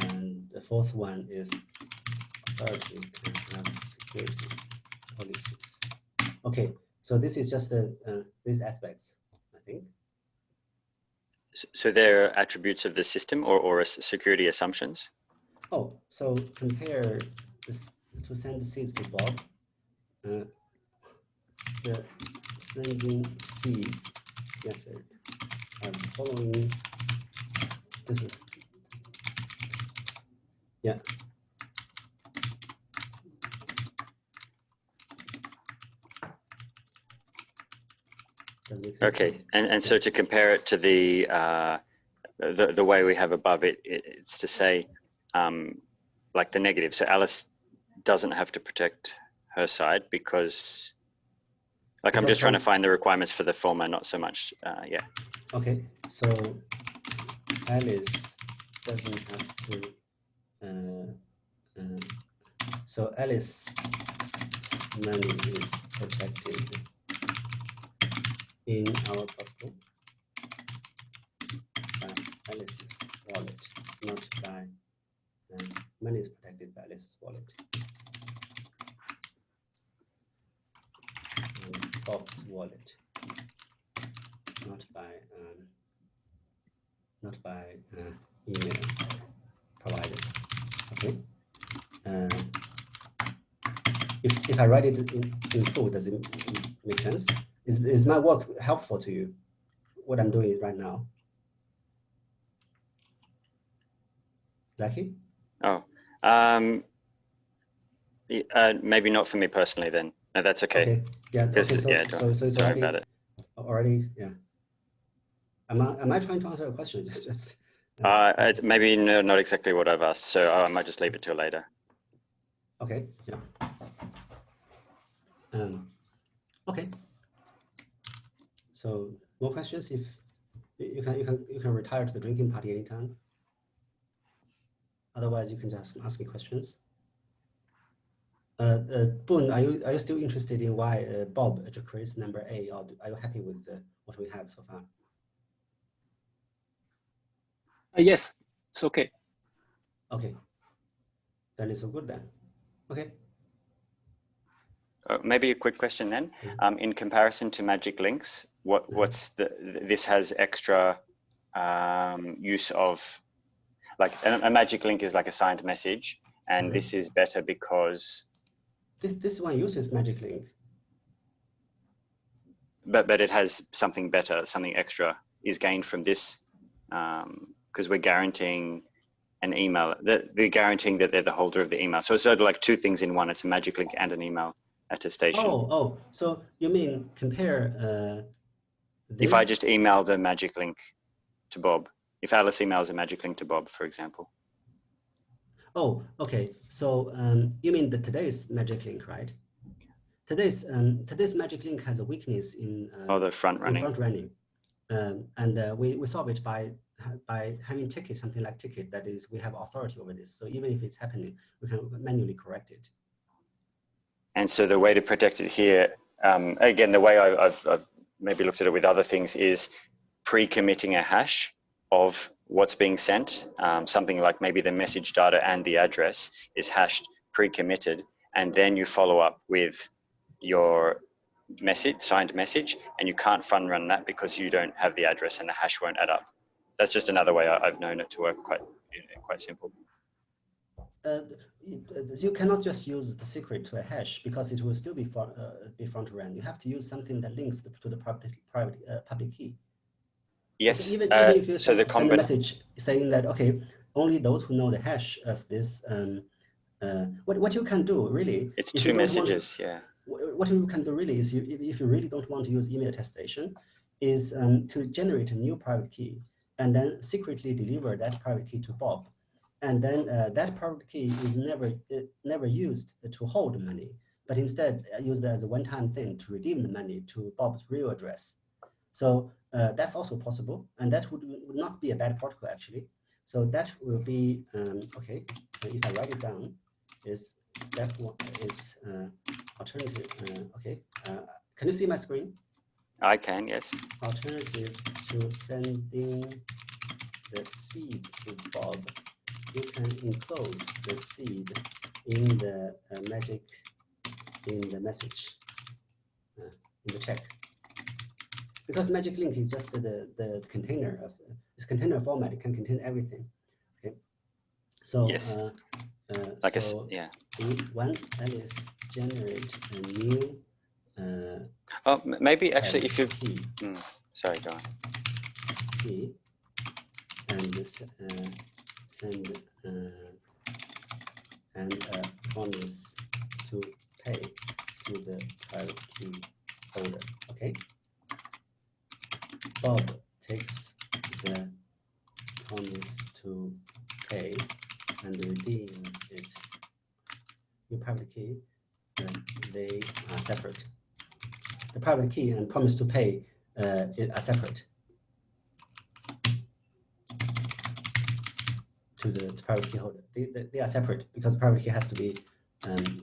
and the fourth one is authority can have security policies. Okay, so this is just these aspects, I think. So they're attributes of the system or security assumptions? Oh, so compare this to send seeds to Bob. The sending seeds method are the following. This is, yeah. Does it make sense? Okay, and so to compare it to the way we have above it, it's to say like the negative. So Alice doesn't have to protect her side because, like, I'm just trying to find the requirements for the former, not so much, yeah. Okay, so Alice doesn't have to. So Alice's money is protected in our protocol by Alice's wallet, not by money is protected by Alice's wallet. And Bob's wallet, not by email providers. Okay. If I write it in full, does it make sense? Is my work helpful to you? What I'm doing right now? Zaki? Oh, maybe not for me personally then. No, that's okay. Okay, yeah, okay, so, yeah, so it's sorry about it. Already, yeah. Am I trying to answer a question? Maybe no, not exactly what I've asked, so I might just leave it till later. Okay, yeah. Okay. So more questions? If you can retire to the drinking party anytime. Otherwise, you can just ask me questions. Boone, are you still interested in why Bob creates number A, or are you happy with what we have so far? Yes, it's okay. Okay, then it's all good then. Okay. Maybe a quick question then. In comparison to magic links, what's this has extra use of, like a magic link is like a signed message, and this is better because this one uses magic link. But it has something better, something extra is gained from this, because we're guaranteeing an email. They're guaranteeing that they're the holder of the email. So it's sort of like two things in one. It's a magic link and an email attestation. Oh, so you mean compare this? If I just emailed a magic link to Bob, if Alice emails a magic link to Bob, for example. Oh, okay. So you mean today's magic link, right? Today's magic link has a weakness in the front running. And we solve it by having ticket, something like ticket. That is, we have authority over this. So even if it's happening, we can manually correct it. And so the way to protect it here, again, the way I've maybe looked at it with other things is pre-committing a hash of what's being sent. Something like maybe the message data and the address is hashed pre-committed, and then you follow up with your message, signed message, and you can't fun run that because you don't have the address and the hash won't add up. That's just another way I've known it to work, quite simple. You cannot just use the secret to a hash because it will still be front run. You have to use something that links to the public key. Yes. So even if you send a message saying that, okay, only those who know the hash of this, what you can do really, it's two messages, yeah. What you can do really is, if you really don't want to use email attestation, is to generate a new private key and then secretly deliver that private key to Bob. And then that private key is never used to hold money, but instead used as a one-time thing to redeem the money to Bob's real address. So that's also possible, and that would not be a bad protocol actually. So that will be okay. If I write it down, is step one is alternative. Okay, can you see my screen? I can, yes. Alternative to sending the seed to Bob, you can enclose the seed in the magic in the message in the check, because magic link is just the container of this container format. It can contain everything. Okay, so yes. Yeah. When Alice generate a new oh, maybe actually if you key, sorry, go on. Key and send and promise to pay to the private key holder. Okay. Bob takes the promise to pay and redeem it. Your private key, they are separate. The private key and promise to pay are separate to the private key holder. They are separate because the private key has to be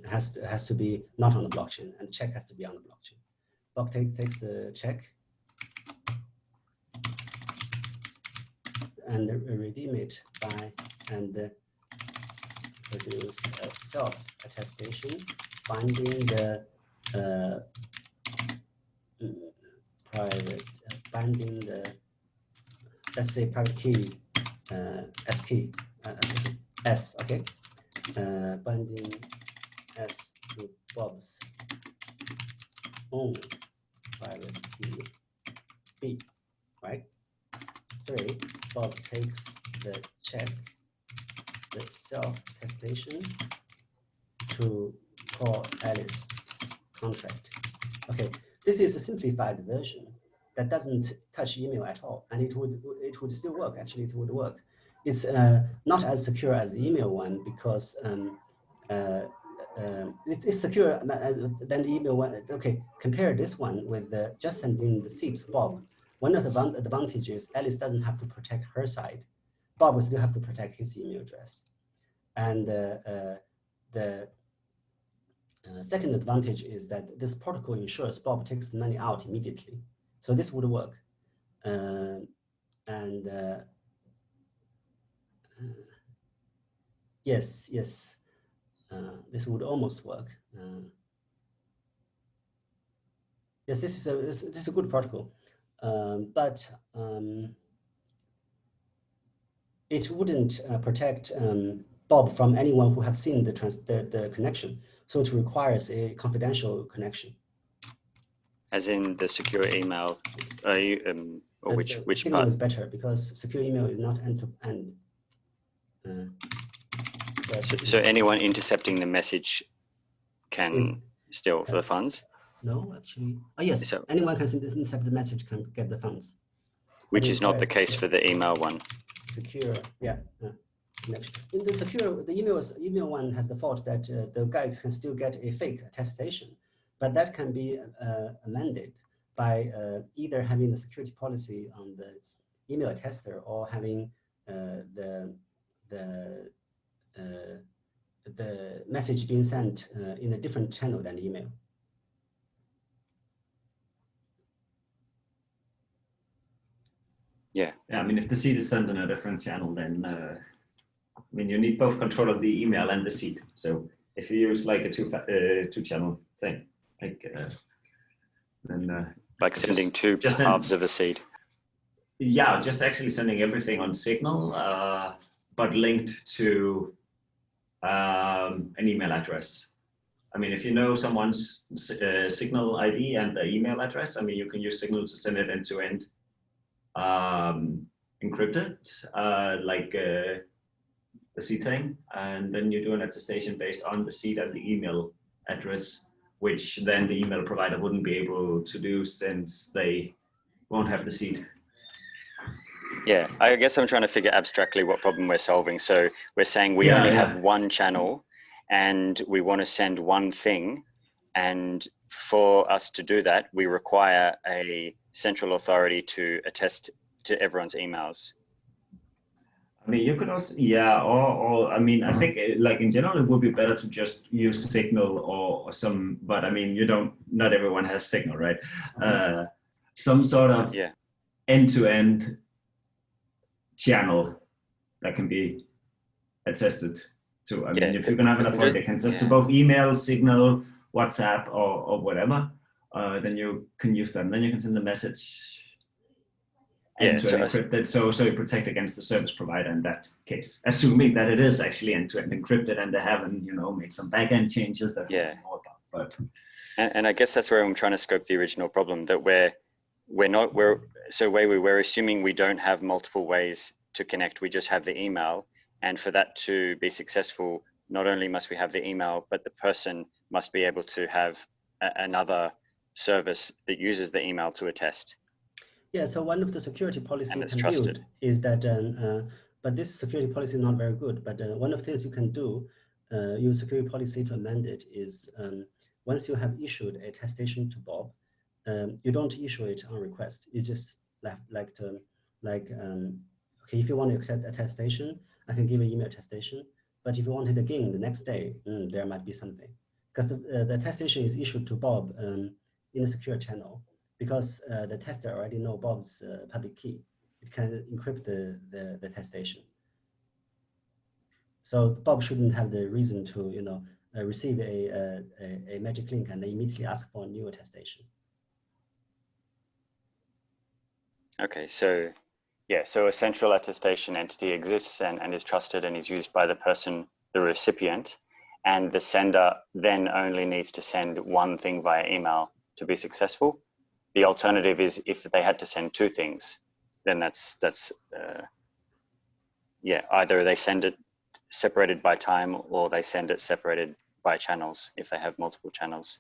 has to be not on the blockchain, and the check has to be on the blockchain. Bob takes the check and redeem it by and produce a self-attestation binding the binding the, let's say, private key S key S, okay, binding S to Bob's own private key B, right? 3, Bob takes the check, the self-attestation, to call Alice's contract. Okay, this is a simplified version that doesn't touch email at all, and it would still work. Actually, it would work. It's not as secure as the email one because it's secure than the email one. Okay, compare this one with just sending the seed to Bob. One of the advantages, Alice doesn't have to protect her side. Bob will still have to protect his email address. And the second advantage is that this protocol ensures Bob takes the money out immediately. So this would work. Yes, this would almost work. Yes, this is a good protocol, but it wouldn't protect Bob from anyone who have seen the connection. So it requires a confidential connection. As in the secure email, or which Signal part? is better because secure email is not end-to-end. So anyone intercepting the message can steal for the funds? No, actually. Oh, yes, so anyone can intercept the message can get the funds. Which is not the case for the email one. Secure, yeah. Connection. In the secure, the email one has the fault that the guys can still get a fake attestation, but that can be amended by either having the security policy on the email attester or having the message being sent in a different channel than email. Yeah. I mean, if the seed is sent in a different channel, then I mean, you need both control of the email and the seed. So if you use like a two-channel thing, like then like sending two halves of a seed. Yeah, just actually sending everything on Signal, but linked to an email address. I mean, if you know someone's Signal ID and the email address, I mean, you can use Signal to send it end-to-end encrypted, like the seed thing, and then you do an attestation based on the seed and the email address, which then the email provider wouldn't be able to do since they won't have the seed. Yeah, I guess I'm trying to figure abstractly what problem we're solving. So we're saying we only have one channel and we want to send one thing. And for us to do that, we require a central authority to attest to everyone's emails. I mean, you could also, or I mean, I think like in general, it would be better to just use Signal or some, but I mean, not everyone has Signal, right? Some sort of end-to-end channel that can be attested So I Yeah, mean, if you can have an just- authority that consist of yeah. both email, Signal, WhatsApp, or whatever, then you can use that. And then you can send the message Yeah, end-to-end encrypted, so you protect against the service provider in that case, assuming that it is actually end-to-end encrypted and they haven't, made some back-end changes that we Yeah. don't know about. But And I guess that's where I'm trying to scope the original problem, that we're assuming we don't have multiple ways to connect. We just have the email, and for that to be successful, not only must we have the email, but the person must be able to have another service that uses the email to attest. Yeah, so one of the security policies And you it's can trusted. build is that, but this security policy is not very good, but one of the things you can do, use security policy to amend it is, once you have issued a attestation to Bob, you don't issue it on request. You just okay, if you want to attestation, I can give an email attestation, but if you want it again the next day, there might be something. Because the attestation is issued to Bob in a secure channel, because the tester already know Bob's public key. It can encrypt the attestation. So Bob shouldn't have the reason to receive a magic link and immediately ask for a new attestation. Okay, so yeah, so a central attestation entity exists and is trusted and is used by the person, the recipient, and the sender then only needs to send one thing via email to be successful. The alternative is if they had to send two things, then yeah, either they send it separated by time or they send it separated by channels if they have multiple channels.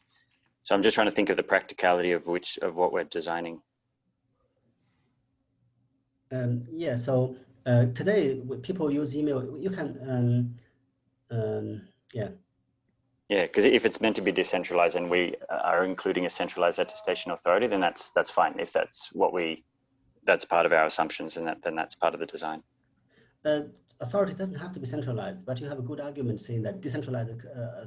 So I'm just trying to think of the practicality of what we're designing. Yeah, so today people use email. You can, yeah. Yeah, because if it's meant to be decentralized and we are including a centralized attestation authority, then that's fine. If that's that's part of our assumptions, and then that's part of the design. Authority doesn't have to be centralized, but you have a good argument saying that decentralized,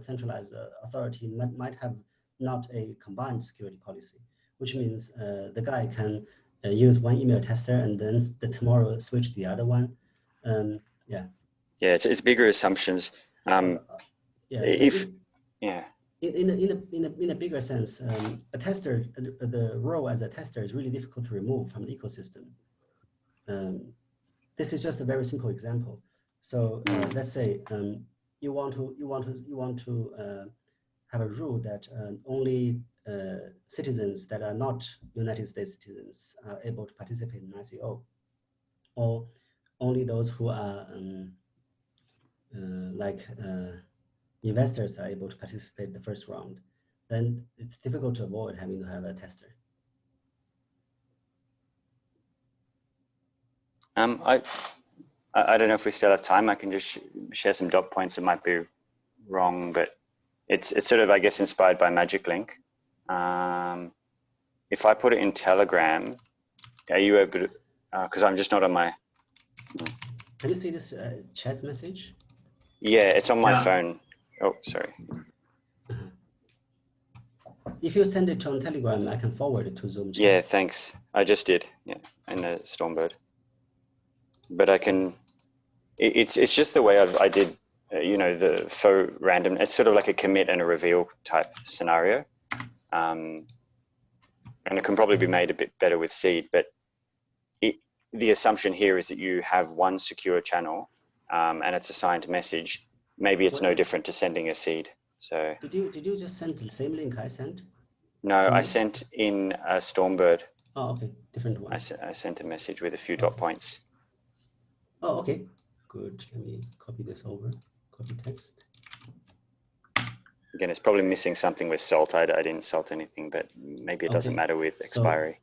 centralized authority might have not a combined security policy, which means the guy can use one email tester and then tomorrow switch the other one. Yeah. Yeah, it's bigger assumptions. Yeah. Yeah. In a bigger sense, a tester, the role as a tester is really difficult to remove from the ecosystem. This is just a very simple example. So let's say you want to have a rule that only citizens that are not United States citizens are able to participate in ICO, or only those who are investors are able to participate in the first round. Then it's difficult to avoid having to have a tester. I don't know if we still have time. I can just share some dot points that might be wrong, but it's sort of, I guess, inspired by Magic Link. If I put it in Telegram, are you able to, because I'm just not on my... Can you see this chat message? Yeah, it's on my phone. Oh, sorry. If you send it on Telegram, I can forward it to Zoom chat. Yeah, thanks. I just did, yeah, in the Stormbird. But I can, it's just the way I did, the faux random. It's sort of like a commit and a reveal type scenario. And it can probably be made a bit better with seed, but the assumption here is that you have one secure channel and it's assigned message. Maybe it's no different to sending a seed. So did you just send the same link I sent? No, I sent in a Stormbird. Oh, okay, different one. I sent a message with a few dot points. Oh, okay, good. Let me copy this over. Copy text. Again, it's probably missing something with salt. I didn't salt anything, but maybe it doesn't matter with expiry.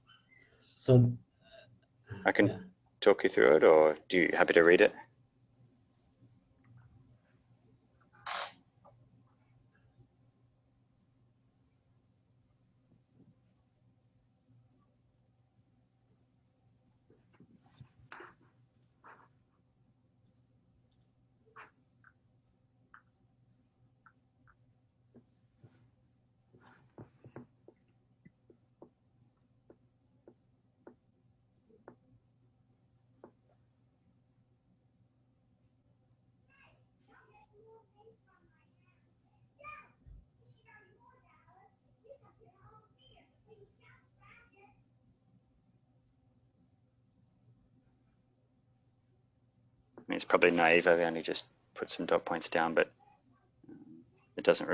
So I can talk you through it, or do you happy to read it? it's probably naive. I only just put some dot points down, but it doesn't.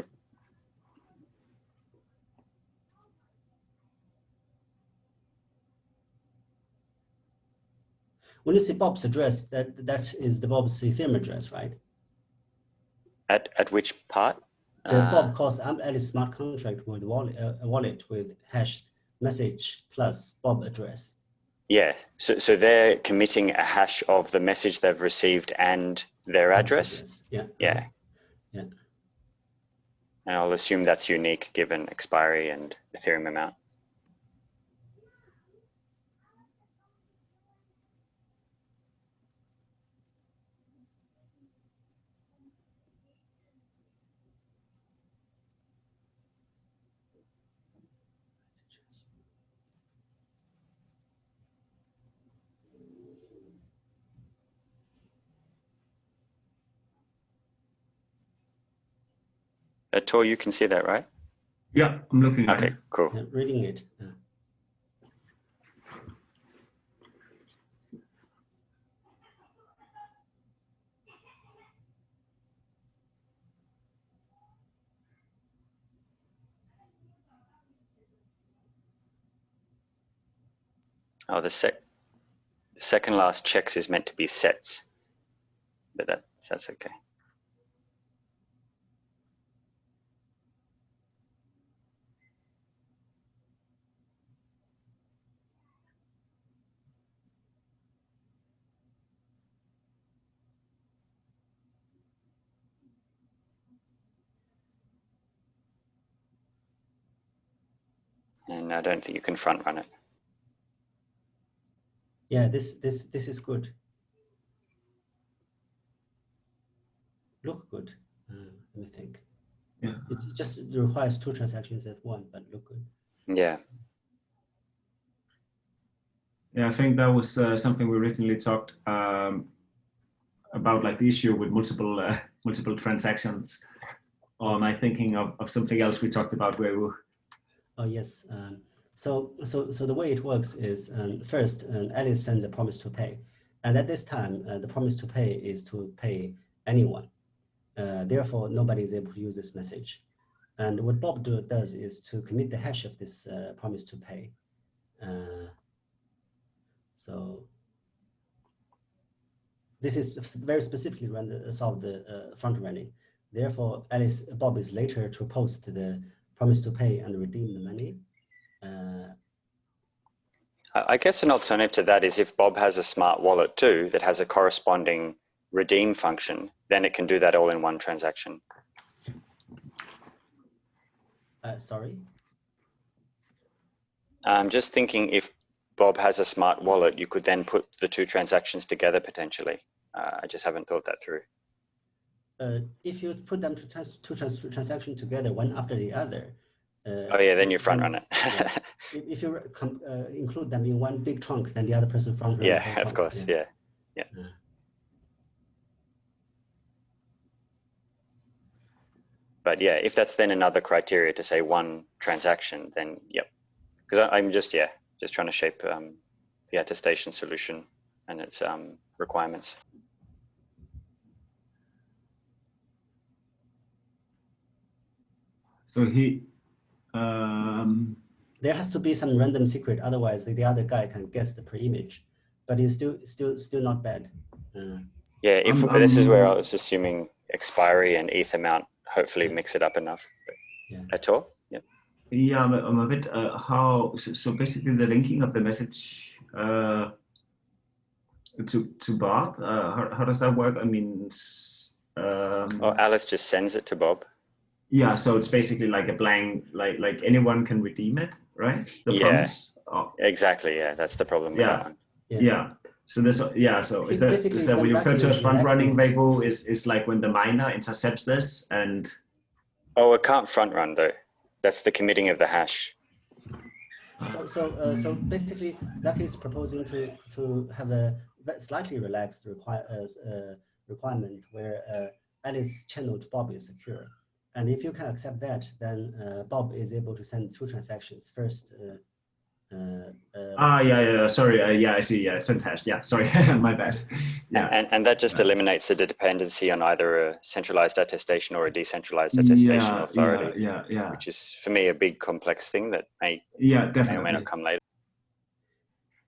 When you say Bob's address, that is the Bob's Ethereum address, right? At which part? Bob calls Alice smart contract with wallet with hashed message plus Bob address. Yeah, so they're committing a hash of the message they've received and their address. Yeah. Yeah. Yeah. And I'll assume that's unique given expiry and Ethereum amount. Tor, you can see that, right? Yeah, I'm looking at it. Okay, cool. Yeah, reading it. Oh, the second last checks is meant to be sets, but that's okay. And I don't think you can front run it. Yeah, this is good. Look good. Let me think. Yeah. It just requires 2 transactions at one, but look good. Yeah. Yeah, I think that was something we originally talked about, like the issue with multiple transactions. Or am I thinking of something else we talked about, Weiwu? Oh yes. So the way it works is first, Alice sends a promise to pay, and at this time, the promise to pay is to pay anyone. Therefore, nobody is able to use this message. And what Bob does is to commit the hash of this promise to pay. So this is very specifically solve the front running. Therefore, Bob is later to post the promise to pay and redeem the money. I guess an alternative to that is if Bob has a smart wallet too that has a corresponding redeem function, then it can do that all in one transaction. Sorry? I'm just thinking if Bob has a smart wallet, you could then put the 2 transactions together potentially. I just haven't thought that through. If you put them two transactions together, one after the other. Oh yeah, then you front run it. Yeah. If you include them in one big trunk, then the other person front run. Yeah, of course. Yeah. But yeah, if that's then another criteria to say 1 transaction, then yep. Because I'm just trying to shape the attestation solution and its requirements. So there has to be some random secret, otherwise the other guy can guess the per image, but it's still not bad. Yeah, if this is where I was assuming expiry and ETH amount hopefully mix it up enough. But yeah. At all? Yeah. Yeah, I'm a bit so basically the linking of the message to Bob. How does that work? I mean, Alice just sends it to Bob. Yeah, so it's basically like a blank, like anyone can redeem it, right? The promise. Oh. Exactly. Yeah, that's the problem with that one. Yeah. So this, so is that when you refer to as front running, Weiwu, is like when the miner intercepts this and. Oh, it can't front run though. That's the committing of the hash. So basically, Lucky is proposing to have a slightly relaxed requirement where Alice channel to Bob is secure. And if you can accept that, then Bob is able to send 2 transactions. First, Yeah. Sorry. Yeah, I see. Yeah, send hash. Yeah, sorry. My bad. Yeah. And that just eliminates the dependency on either a centralized attestation or a decentralized attestation authority. Yeah. Which is, for me, a big complex thing that may definitely. or may not come later.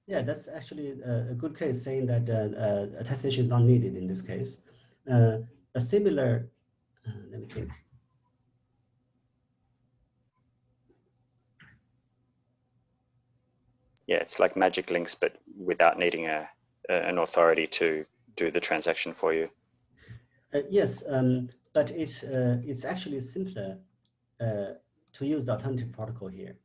Yeah, that's actually a good case saying that attestation is not needed in this case. A similar, let me think. Yeah, it's like magic links, but without needing an authority to do the transaction for you. Yes, but it's actually simpler to use the alternative protocol here.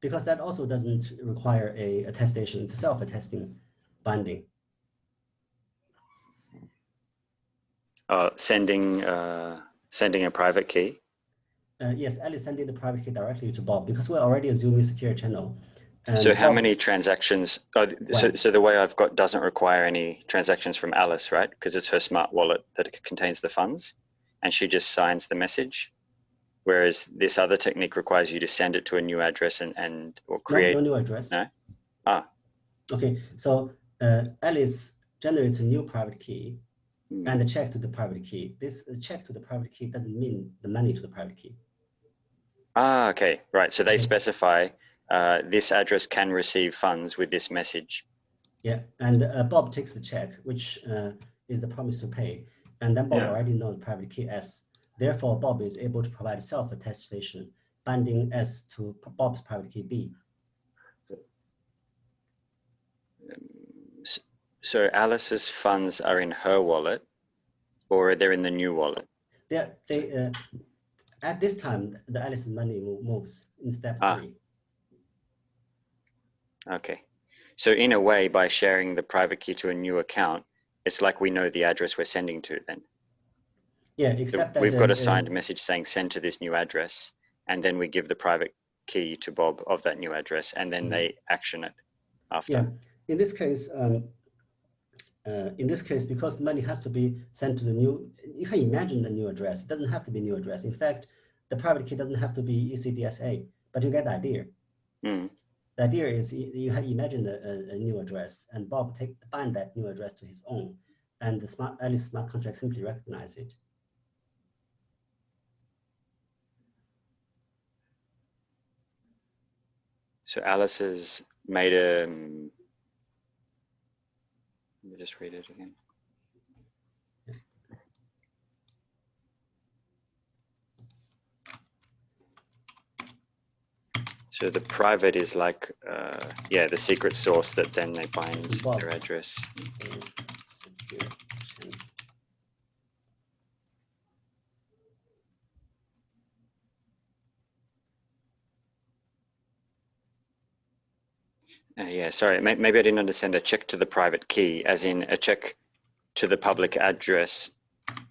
Because that also doesn't require a attestation, it's a self-attesting binding. Sending a private key. Yes, Alice sending the private key directly to Bob because we're already assuming secure channel. And so how Bob, many transactions? So the way I've got doesn't require any transactions from Alice, right? Because it's her smart wallet that contains the funds, and she just signs the message. Whereas this other technique requires you to send it to a new address or create. No new address. No. Okay, so Alice generates a new private key and a check to the private key. This check to the private key doesn't mean the money to the private key. Okay, right. So they specify this address can receive funds with this message. Yeah, and Bob takes the check, which is the promise to pay, and then Bob already knows the private key S. Therefore, Bob is able to provide self-attestation binding S to Bob's private key B. So Alice's funds are in her wallet, or they're in the new wallet? At this time, the Alice's money moves in step 3. Okay. So in a way, by sharing the private key to a new account, it's like we know the address we're sending to then. Yeah, except that we've got a signed message saying send to this new address, and then we give the private key to Bob of that new address, and then they action it after. Yeah, in this case, because money has to be sent to the new, you can imagine a new address. It doesn't have to be a new address. In fact, the private key doesn't have to be ECDSA, but you get the idea. The idea is you have imagined a new address, and Bob bind that new address to his own, and the Alice smart contract simply recognize it. So Alice has made a. Let me just read it again. So the private is like, the secret source that then they bind their address. Sorry, maybe I didn't understand a check to the private key, as in a check to the public address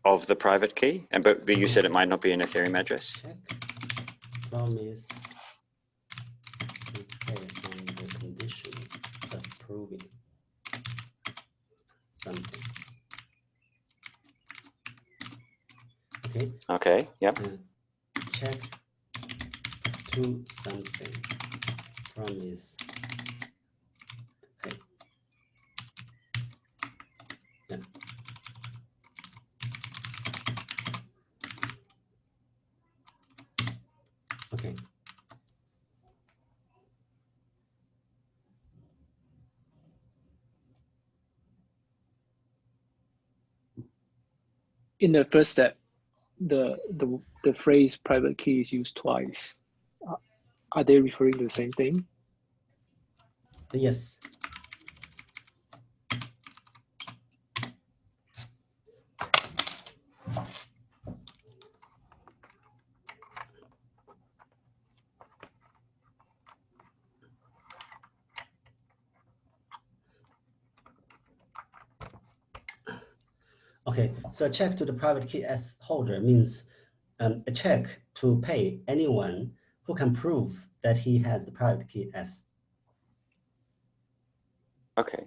of the private key. But you said it might not be an Ethereum address. Check promise to pay on the condition of proving something. Okay. Okay. Yep. Check to something. Promise. Yeah. Okay. In the first step, the phrase private key is used twice. Are they referring to the same thing? Yes. Okay, so a check to the private key S holder means a check to pay anyone who can prove that he has the private key S. Okay.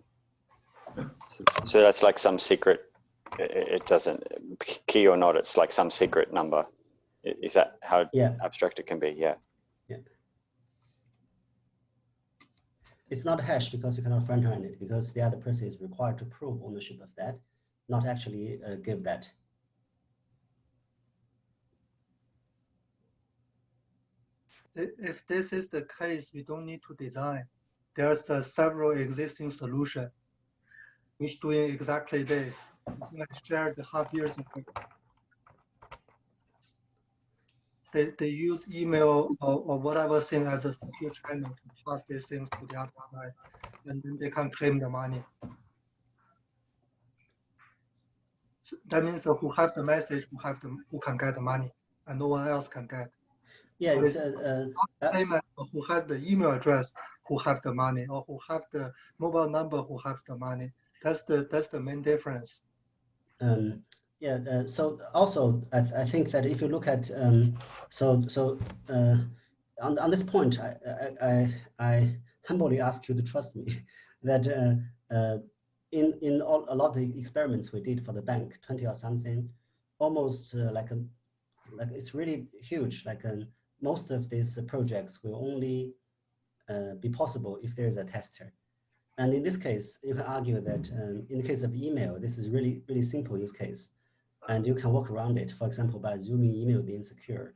So that's like some secret it doesn't, key or not, it's like some secret number. Is that how abstract it can be? Yeah. Yeah. It's not a hash because you cannot front-end it, because the other person is required to prove ownership of that, not actually give that. If this is the case, we don't need to design. There's several existing solutions which doing exactly this. I shared half years ago. They use email or whatever thing as a secure channel to pass these things to the other side, and then they can claim the money. So that means who have the message, who can get the money, and no one else can get. Yeah, so it's payment who has the email address who have the money, or who have the mobile number who has the money. That's the main difference. So also I think that if you look at on this point, I humbly ask you to trust me that in a lot of the experiments we did for the bank, 20 or something, almost like it's really huge. Most of these projects will only be possible if there is a tester. And in this case, you can argue that in the case of email, this is really simple use case, and you can work around it. For example, by assuming email being secure,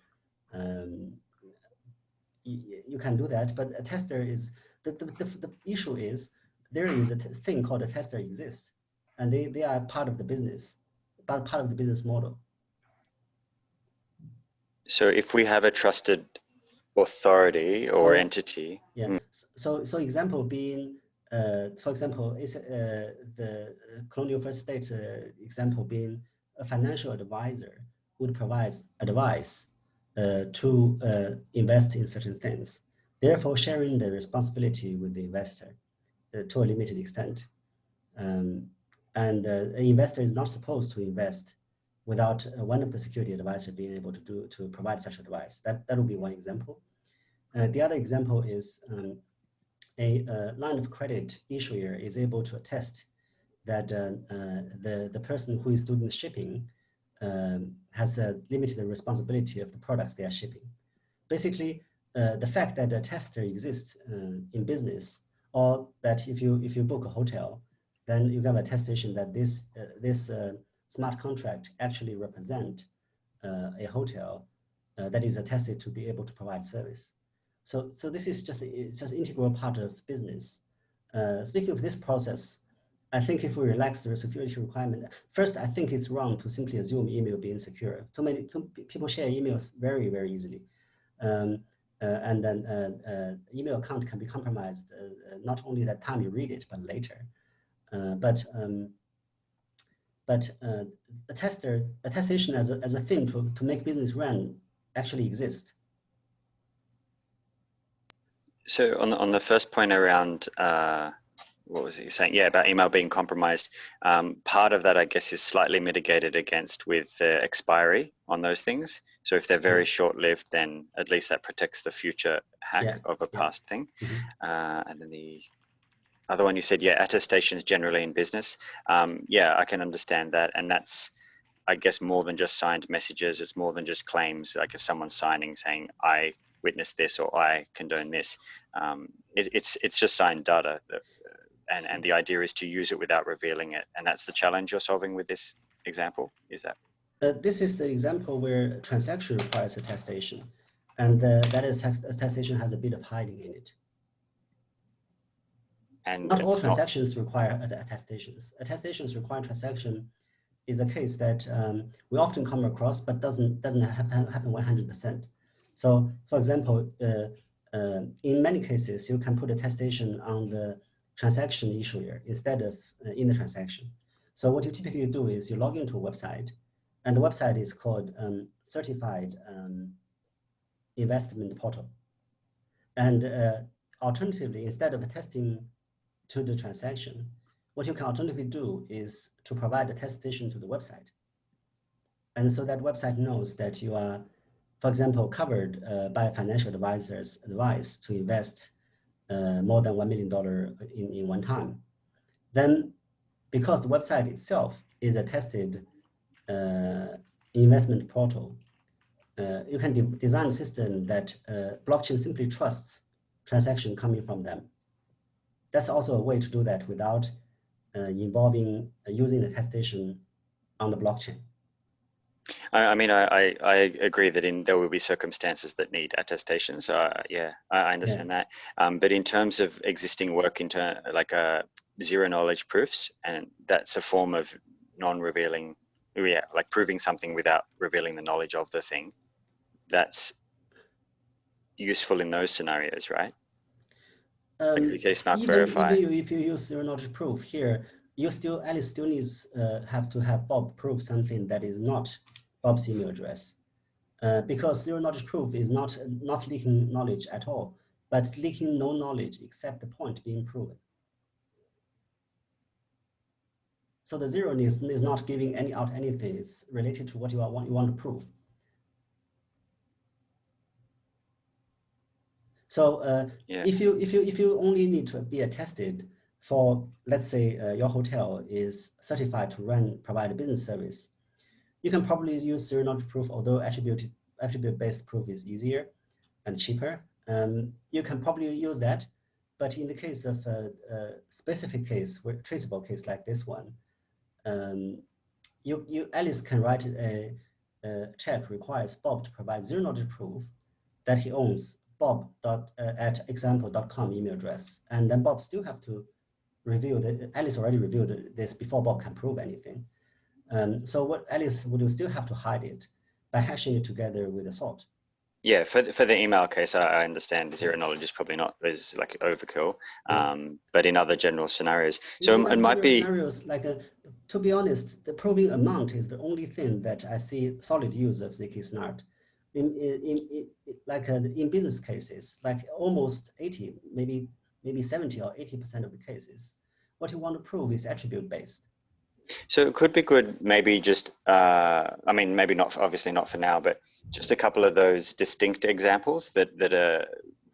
you can do that. But a tester is the issue is there is a thing called a tester exists, and they are part of the business, but part of the business model. So if we have a trusted authority or entity, So example being. For example, is the colonial first state example being a financial advisor would provide advice to invest in certain things, therefore sharing the responsibility with the investor to a limited extent. And an investor is not supposed to invest without one of the security advisors being able to provide such advice. That would be one example. The other example is a line of credit issuer is able to attest that the person who is doing the shipping has a limited responsibility of the products they are shipping. Basically, the fact that a tester exists in business, or that if you book a hotel, then you have attestation that this smart contract actually represent a hotel that is attested to be able to provide service. So this is just integral part of business. Speaking of this process, I think if we relax the security requirement, first I think it's wrong to simply assume email being secure. Too many people share emails very easily, and then email account can be compromised not only that time you read it, but later. Attestation as a thing to make business run actually exists. So on the first point around, what was it you're saying? Yeah, about email being compromised. Part of that, I guess, is slightly mitigated against with expiry on those things. So if they're very short-lived, then at least that protects the future hack of a past thing. And then the other one you said, attestations generally in business. I can understand that. And that's, I guess, more than just signed messages. It's more than just claims. Like if someone's signing saying, I witness this or I condone this, it's just signed data, and the idea is to use it without revealing it, and that's the challenge you're solving with this example. Is that? This is the example where transaction requires attestation, and that attestation has a bit of hiding in it. And not all transactions require attestations. Attestations require transaction is a case that we often come across, but doesn't happen 100%. So, for example, in many cases, you can put attestation on the transaction issuer instead of in the transaction. So what you typically do is you log into a website, and the website is called Certified Investment Portal. And alternatively, instead of attesting to the transaction, what you can alternatively do is to provide attestation to the website. And so that website knows that you are, for example, covered by a financial advisor's advice to invest more than $1 million in one time. Then, because the website itself is a tested investment portal. You can design a system that blockchain simply trusts transaction coming from them. That's also a way to do that without involving using the attestation on the blockchain. I mean, I agree that there will be circumstances that need attestation. So yeah, I understand that. But in terms of existing work, like zero knowledge proofs, and that's a form of non-revealing, like proving something without revealing the knowledge of the thing. That's useful in those scenarios, right? Like ZK not verify. Even if you use zero knowledge proof here, you still Alice still needs have to have Bob prove something that is not Bob's email address, because zero knowledge proof is not leaking knowledge at all, but leaking no knowledge except the point being proven. So the zeroness is not giving out anything. It's related to what you want to prove. So if you only need to be attested for, let's say your hotel is certified to provide a business service, you can probably use zero knowledge proof, although attribute-based proof is easier and cheaper. You can probably use that, but in the case of a specific case, traceable case like this one, you at least can write a check requires Bob to provide zero knowledge proof that he owns bob.at.example.com email address, and then Bob still have to review that. Alice already reviewed this before Bob can prove anything. So what Alice would still have to hide it by hashing it together with a sort. Yeah, for the email case, I understand zero knowledge is probably not as like overkill, but in other general scenarios, so it might be scenarios like to be honest, the proving amount is the only thing that I see solid use of zk-SNART. In business cases, like almost 80, maybe 70 or 80% of the cases, what you want to prove is attribute based. So it could be good, maybe just, I mean, maybe not, obviously not for now, but just a couple of those distinct examples that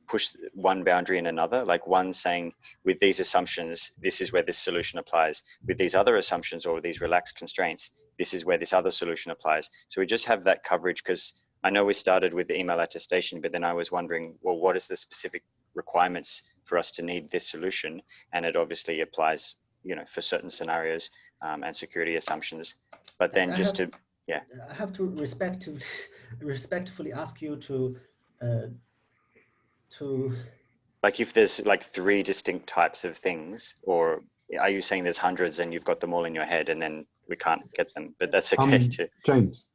push one boundary and another, like one saying with these assumptions, this is where this solution applies. With these other assumptions or with these relaxed constraints, this is where this other solution applies. So we just have that coverage, because I know we started with the email attestation, but then I was wondering, well, what is the specific requirements for us to need this solution? And it obviously applies, you know, for certain scenarios and security assumptions. But then I have to respectfully ask you to like, if there's like 3 distinct types of things, or are you saying there's hundreds and you've got them all in your head and then we can't get them, but that's okay too. James,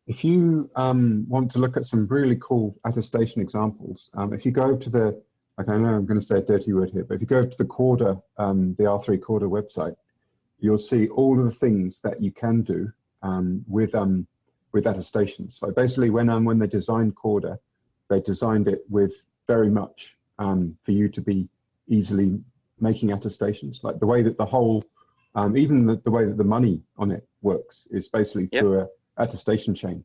if you want to look at some really cool attestation examples, if you go to the, like, I know I'm going to say a dirty word here, but if you go to the Corda, the R3 Corda website, you'll see all of the things that you can do with attestations. So basically, when they designed Corda, they designed it with very much for you to be easily making attestations. Like the way that the whole, even the way that the money on it works is basically through a attestation chain.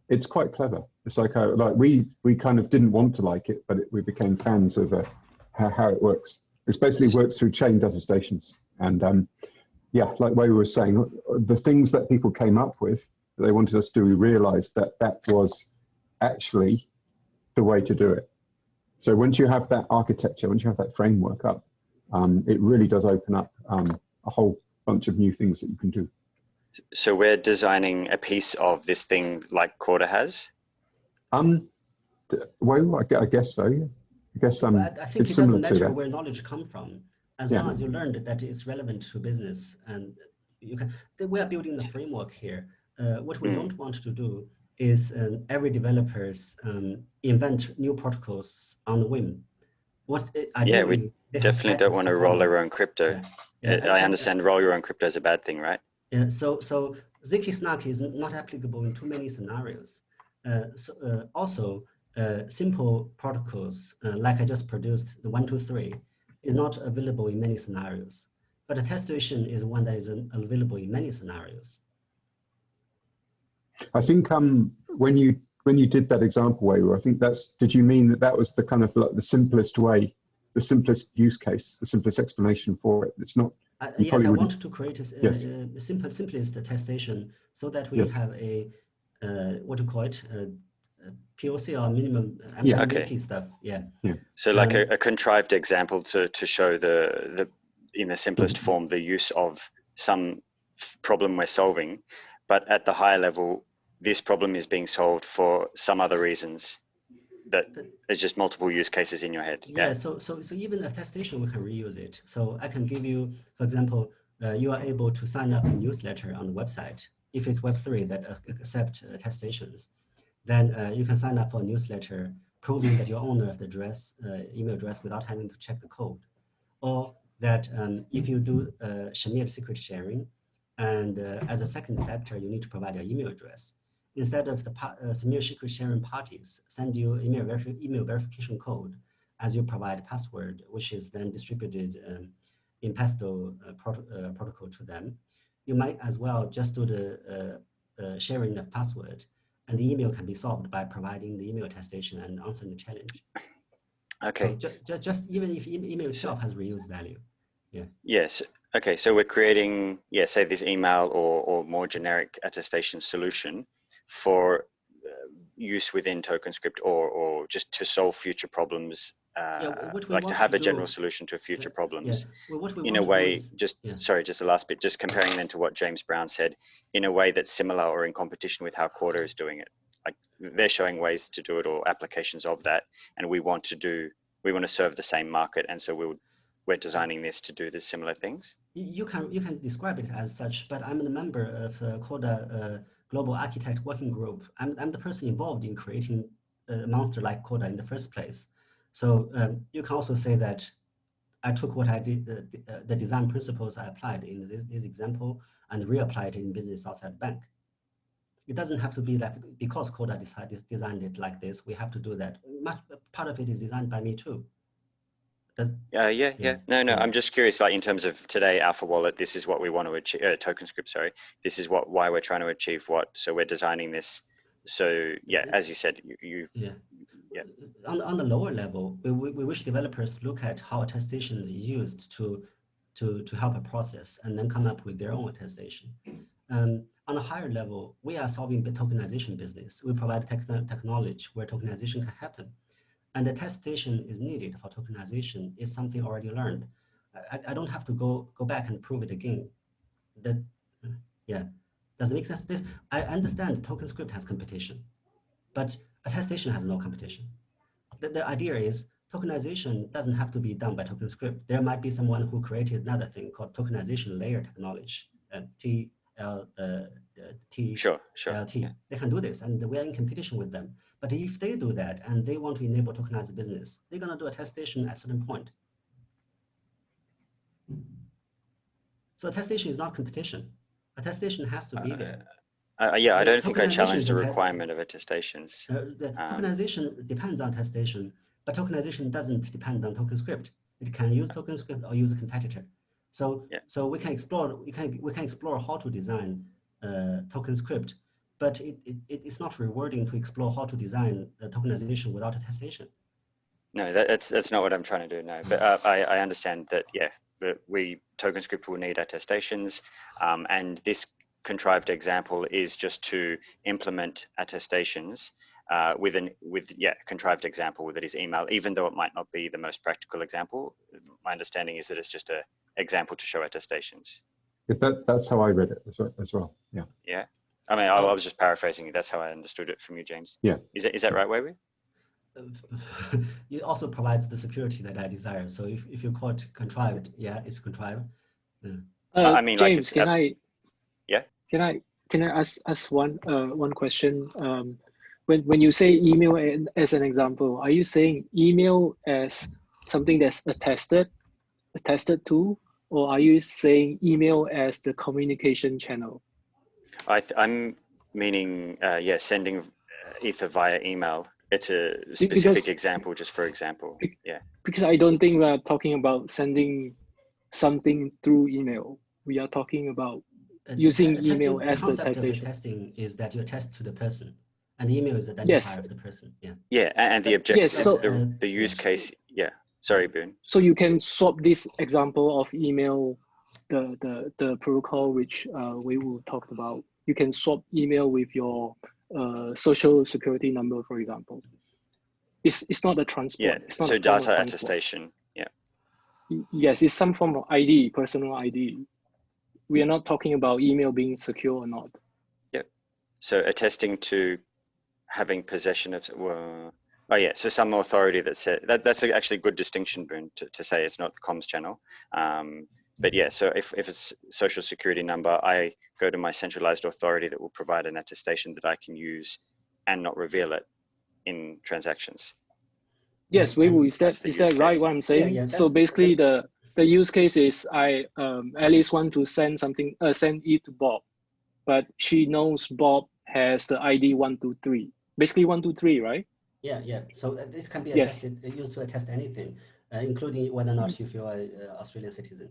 It's quite clever. It's like we kind of didn't want to like it, but we became fans of how it works. It's basically works through chained attestations. And yeah, like Weiwu was saying, the things that people came up with that they wanted us to do, we realized that that was actually the way to do it. So once you have that architecture, once you have that framework up, it really does open up a whole bunch of new things that you can do. So we're designing a piece of this thing like Corda has? Well, I guess so, yeah. I guess I think it doesn't matter where knowledge comes from, as long as you learned that it's relevant to business. And you can. We are building the framework here. What we don't want to do is every developers invent new protocols on the whim. We definitely don't want to roll our own crypto. I understand roll your own crypto is a bad thing, right? Yeah. So zk-SNART is not applicable in too many scenarios. Also, simple protocols like I just produced, the 1, 2, 3, is not available in many scenarios. But attestation is one that is available in many scenarios. I think when you did that example, Weiwu, I think did you mean that was the kind of like the simplest way, the simplest use case, the simplest explanation for it? It's not Yes, I want to create a simplest attestation so that we have a what do you call it, POC or minimum MVP stuff. Yeah. So like a contrived example to show the in the simplest form the use of some problem we're solving, but at the higher level, this problem is being solved for some other reasons. That it's just multiple use cases in your head. Yeah. So even attestation we can reuse it. So I can give you, for example, you are able to sign up a newsletter on the website. If it's Web3 that accept attestations, then you can sign up for a newsletter proving that you're owner of the address, email address, without having to check the code. Or that if you do shared secret sharing, and as a second factor, you need to provide your email address. Instead of the shared secret sharing parties send you email verification code as you provide password, which is then distributed in Pesto protocol to them, you might as well just do the sharing of password, and the email can be solved by providing the email attestation and answering the challenge. Okay. So just even if email itself has reuse value. Yeah. Yes. Okay. So we're creating, say this email or more generic attestation solution for use within TokenScript or just to solve future problems, like to have a general solution to future problems in a way, sorry, just the last bit, just comparing then to what James Brown said, in a way that's similar or in competition with how Corda is doing it. Like they're showing ways to do it or applications of that, and we want to serve the same market, and so we're designing this to do the similar things. You can describe it as such, but I'm a member of Corda Global Architect Working Group. I'm the person involved in creating a monster like Corda in the first place. So you can also say that I took what I did, the design principles I applied in this example, and reapplied it in business outside the bank. It doesn't have to be like because Corda designed it like this, we have to do that. Part of it is designed by me too. No, I'm just curious, like in terms of today, Alpha Wallet, this is what we want to achieve, TokenScript, sorry, this is why we're trying to achieve what, so we're designing this. So yeah, as you said, on the lower level, we wish developers look at how attestation is used to help a process and then come up with their own attestation. On a higher level, we are solving the tokenization business. We provide technology where tokenization can happen. And attestation is needed for tokenization is something already learned. I don't have to go back and prove it again. Does it make sense? I understand TokenScript has competition, but attestation has no competition. The idea is tokenization doesn't have to be done by TokenScript. There might be someone who created another thing called tokenization layer technology, Sure. LT. They can do this, and we are in competition with them. But if they do that and they want to enable tokenized business, they're going to do attestation at a certain point. So attestation is not competition. Attestation has to be there. I don't think I challenged the requirement of attestations. Tokenization depends on attestation, but tokenization doesn't depend on TokenScript. It can use TokenScript or use a competitor. So we can explore how to design TokenScript, but it's not rewarding to explore how to design tokenization without attestation. No, that's not what I'm trying to do. No, but I understand that. Yeah, but TokenScript will need attestations, and this contrived example is just to implement attestations with contrived example that is email, even though it might not be the most practical example. My understanding is that it's just an example to show attestations. That's how I read it as well. Yeah. Yeah. I mean, I was just paraphrasing. That's how I understood it from you, James. Yeah. Is that right, Weiwu? It also provides the security that I desire. So if you call it contrived, it's contrived. I mean, James, like can I ask one question? When you say email as an example, are you saying email as something that's attested to, or are you saying email as the communication channel? I'm meaning sending Ether via email. It's a specific example, just for example. Yeah. Because I don't think we're talking about sending something through email. We are talking about using email as the attestation. The concept of testing is that you attest to the person, and the email is identifier of the person. Yeah, and the objective, the use case. Yeah. Sorry, Boone. So you can swap this example of email the protocol which Weiwu talked about. You can swap email with your social security number, for example. It's not a transport. Yeah, it's not so a form of data transport. attestation, yeah. Yes, it's some form of ID, personal ID. We are not talking about email being secure or not. Yep. So attesting to having possession of, well, oh yeah, so some authority that said, that's actually a good distinction, Boone, to say it's not the comms channel. But yeah, so if it's social security number, I go to my centralized authority that will provide an attestation that I can use and not reveal it in transactions. Yes, Weiwu, is that right what I'm saying? Yeah, so basically the use case is I at least want to send something, send it to Bob, but she knows Bob has the ID 123. Basically 123, right? Yeah. So this can be Yes. attested, used to attest anything, including whether or not you feel an Australian citizen.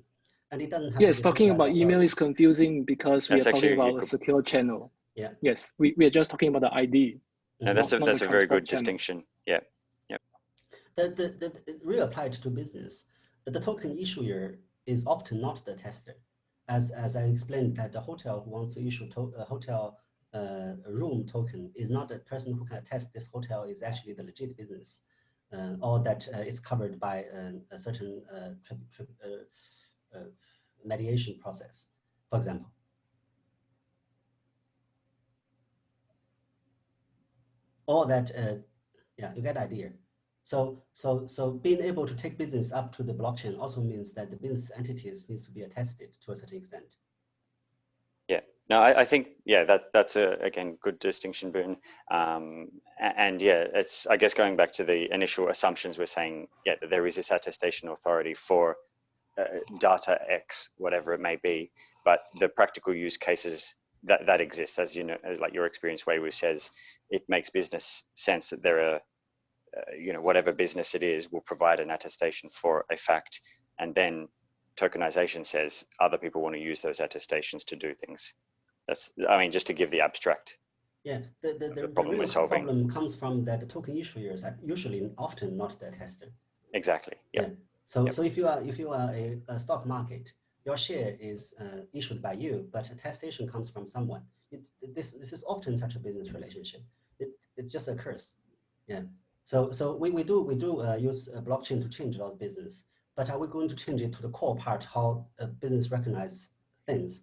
And it doesn't have yes, to be talking about email authority. is confusing because we That's are talking actually about a secure channel. Yeah. Yes, we are just talking about the ID. No, that's not a the very good transport channel. distinction. Yeah. It really applied to business. The token issuer is often not the tester. As I explained, that the hotel who wants to issue a hotel room token is not the person who can attest this hotel is actually the legit business, or that it's covered by a certain mediation process, for example. Or that, yeah, you get the idea. So being able to take business up to the blockchain also means that the business entities needs to be attested to a certain extent. Yeah, no, I think, yeah, that's again, good distinction, Boone. And yeah, it's, I guess, going back to the initial assumptions, we're saying, yeah, that there is this attestation authority for data X, whatever it may be, but the practical use cases that exists, as you know, like your experience, Weiwu says, it makes business sense that there are, whatever business it is will provide an attestation for a fact, and then tokenization says other people want to use those attestations to do things. That's, I mean, just to give the abstract. Yeah, the problem we're solving. problem comes from that the token issuers are usually often not the tester. Exactly. Yep. Yeah. So if you are a stock market, your share is issued by you, but attestation comes from someone. This is often such a business relationship. It just occurs. Yeah. So we do use blockchain to change our business, but are we going to change it to the core part, how a business recognizes things?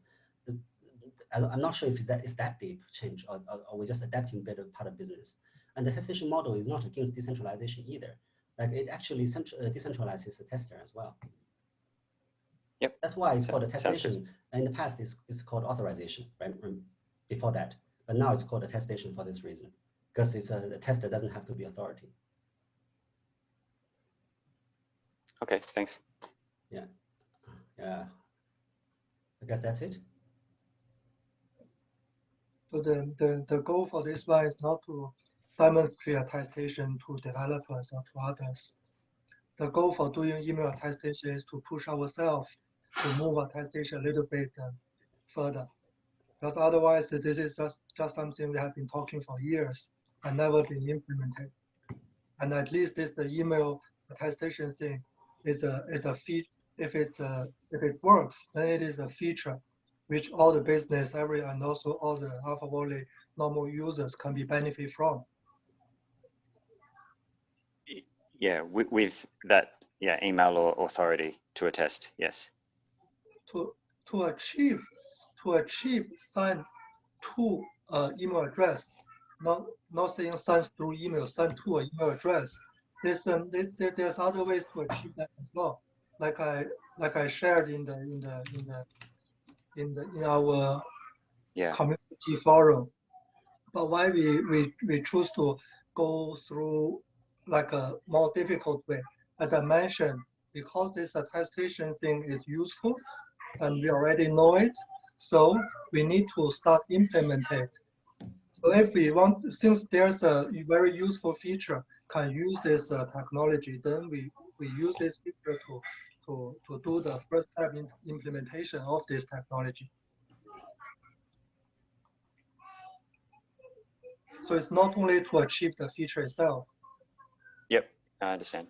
I'm not sure if it's that deep change, or we're just adapting better part of business. And the attestation model is not against decentralization either. Like it actually decentralizes the tester as well. Yep. That's why it's called attestation. In the past, it's called authorization, right? Before that, but now it's called attestation for this reason, because it's the tester doesn't have to be authority. Okay, thanks. Yeah. I guess that's it. So the goal for this one is not to demonstrate attestation to developers or to others. The goal for doing email attestation is to push ourselves to move attestation a little bit further. Because otherwise, this is just something we have been talking for years and never been implemented. And at least the email attestation thing is a feature. If it works, then it is a feature which all the business and also all the Alpha Volley normal users can be benefit from. Yeah, with that, yeah, email or authority to attest, yes. To achieve send to email address, not saying send through email, send to an email address. There's other ways to achieve that as well. Like I shared in our community forum. But why we choose to go through like a more difficult way, as I mentioned, because this attestation thing is useful and we already know it, so we need to start implement it. So if we want, since there's a very useful feature, can use this technology, then we use this feature to do the first step in implementation of this technology. So it's not only to achieve the feature itself. Yep, I understand.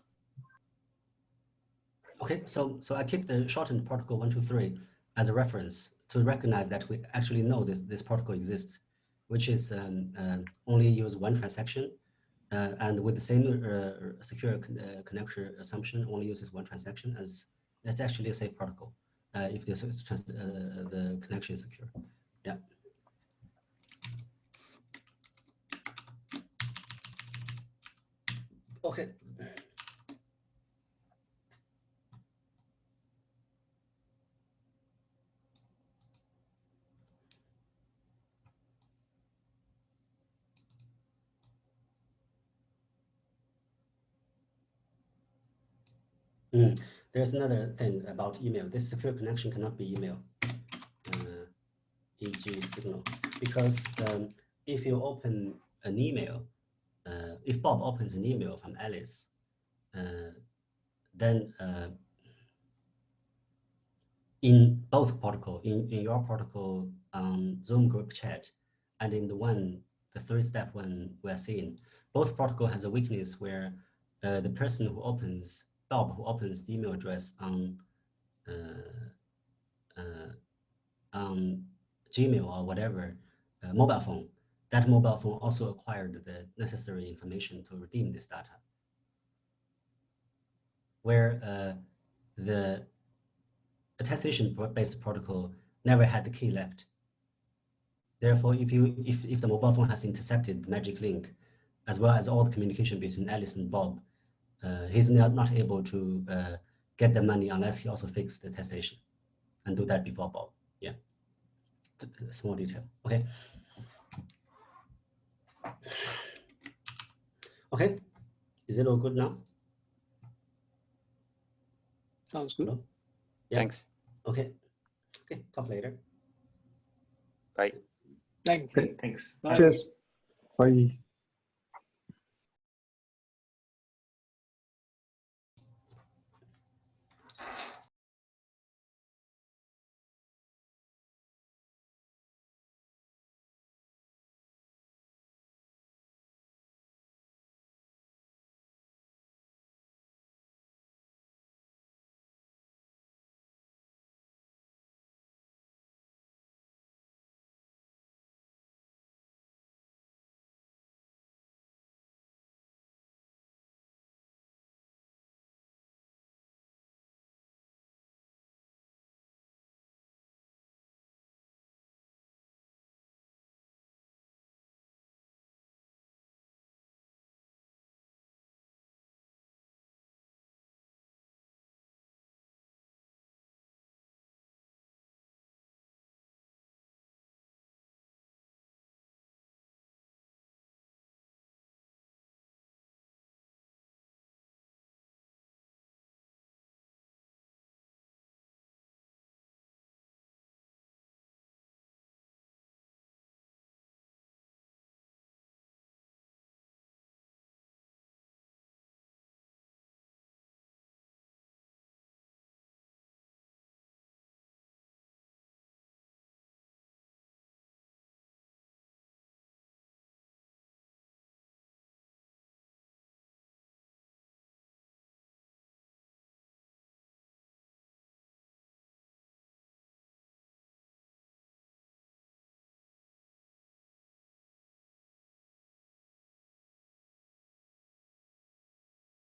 Okay, so I keep the shortened protocol 123, as a reference to recognize that we actually know this protocol exists, which is only use one transaction, and with the same secure connection assumption, only uses one transaction. As it's actually a safe protocol if the connection is secure. Yeah. Okay. There's another thing about email. This secure connection cannot be email, e.g. signal, because if you open an email, if Bob opens an email from Alice, then in both protocol, in your protocol Zoom group chat, and in the three-step one we're seeing, both protocol has a weakness where the person who opens, Bob, who opens the email address on Gmail or whatever mobile phone, that mobile phone also acquired the necessary information to redeem this data. Where the attestation-based protocol never had the key left. Therefore, if the mobile phone has intercepted the magic link, as well as all the communication between Alice and Bob, he's not able to get the money unless he also fixes the attestation and do that before Bob. Yeah, small detail. Okay. Okay, is it all good now? Sounds good. Hello? Yeah. Thanks. Okay. Okay, talk later. Bye. Thanks. Thanks. Bye. Cheers. Bye.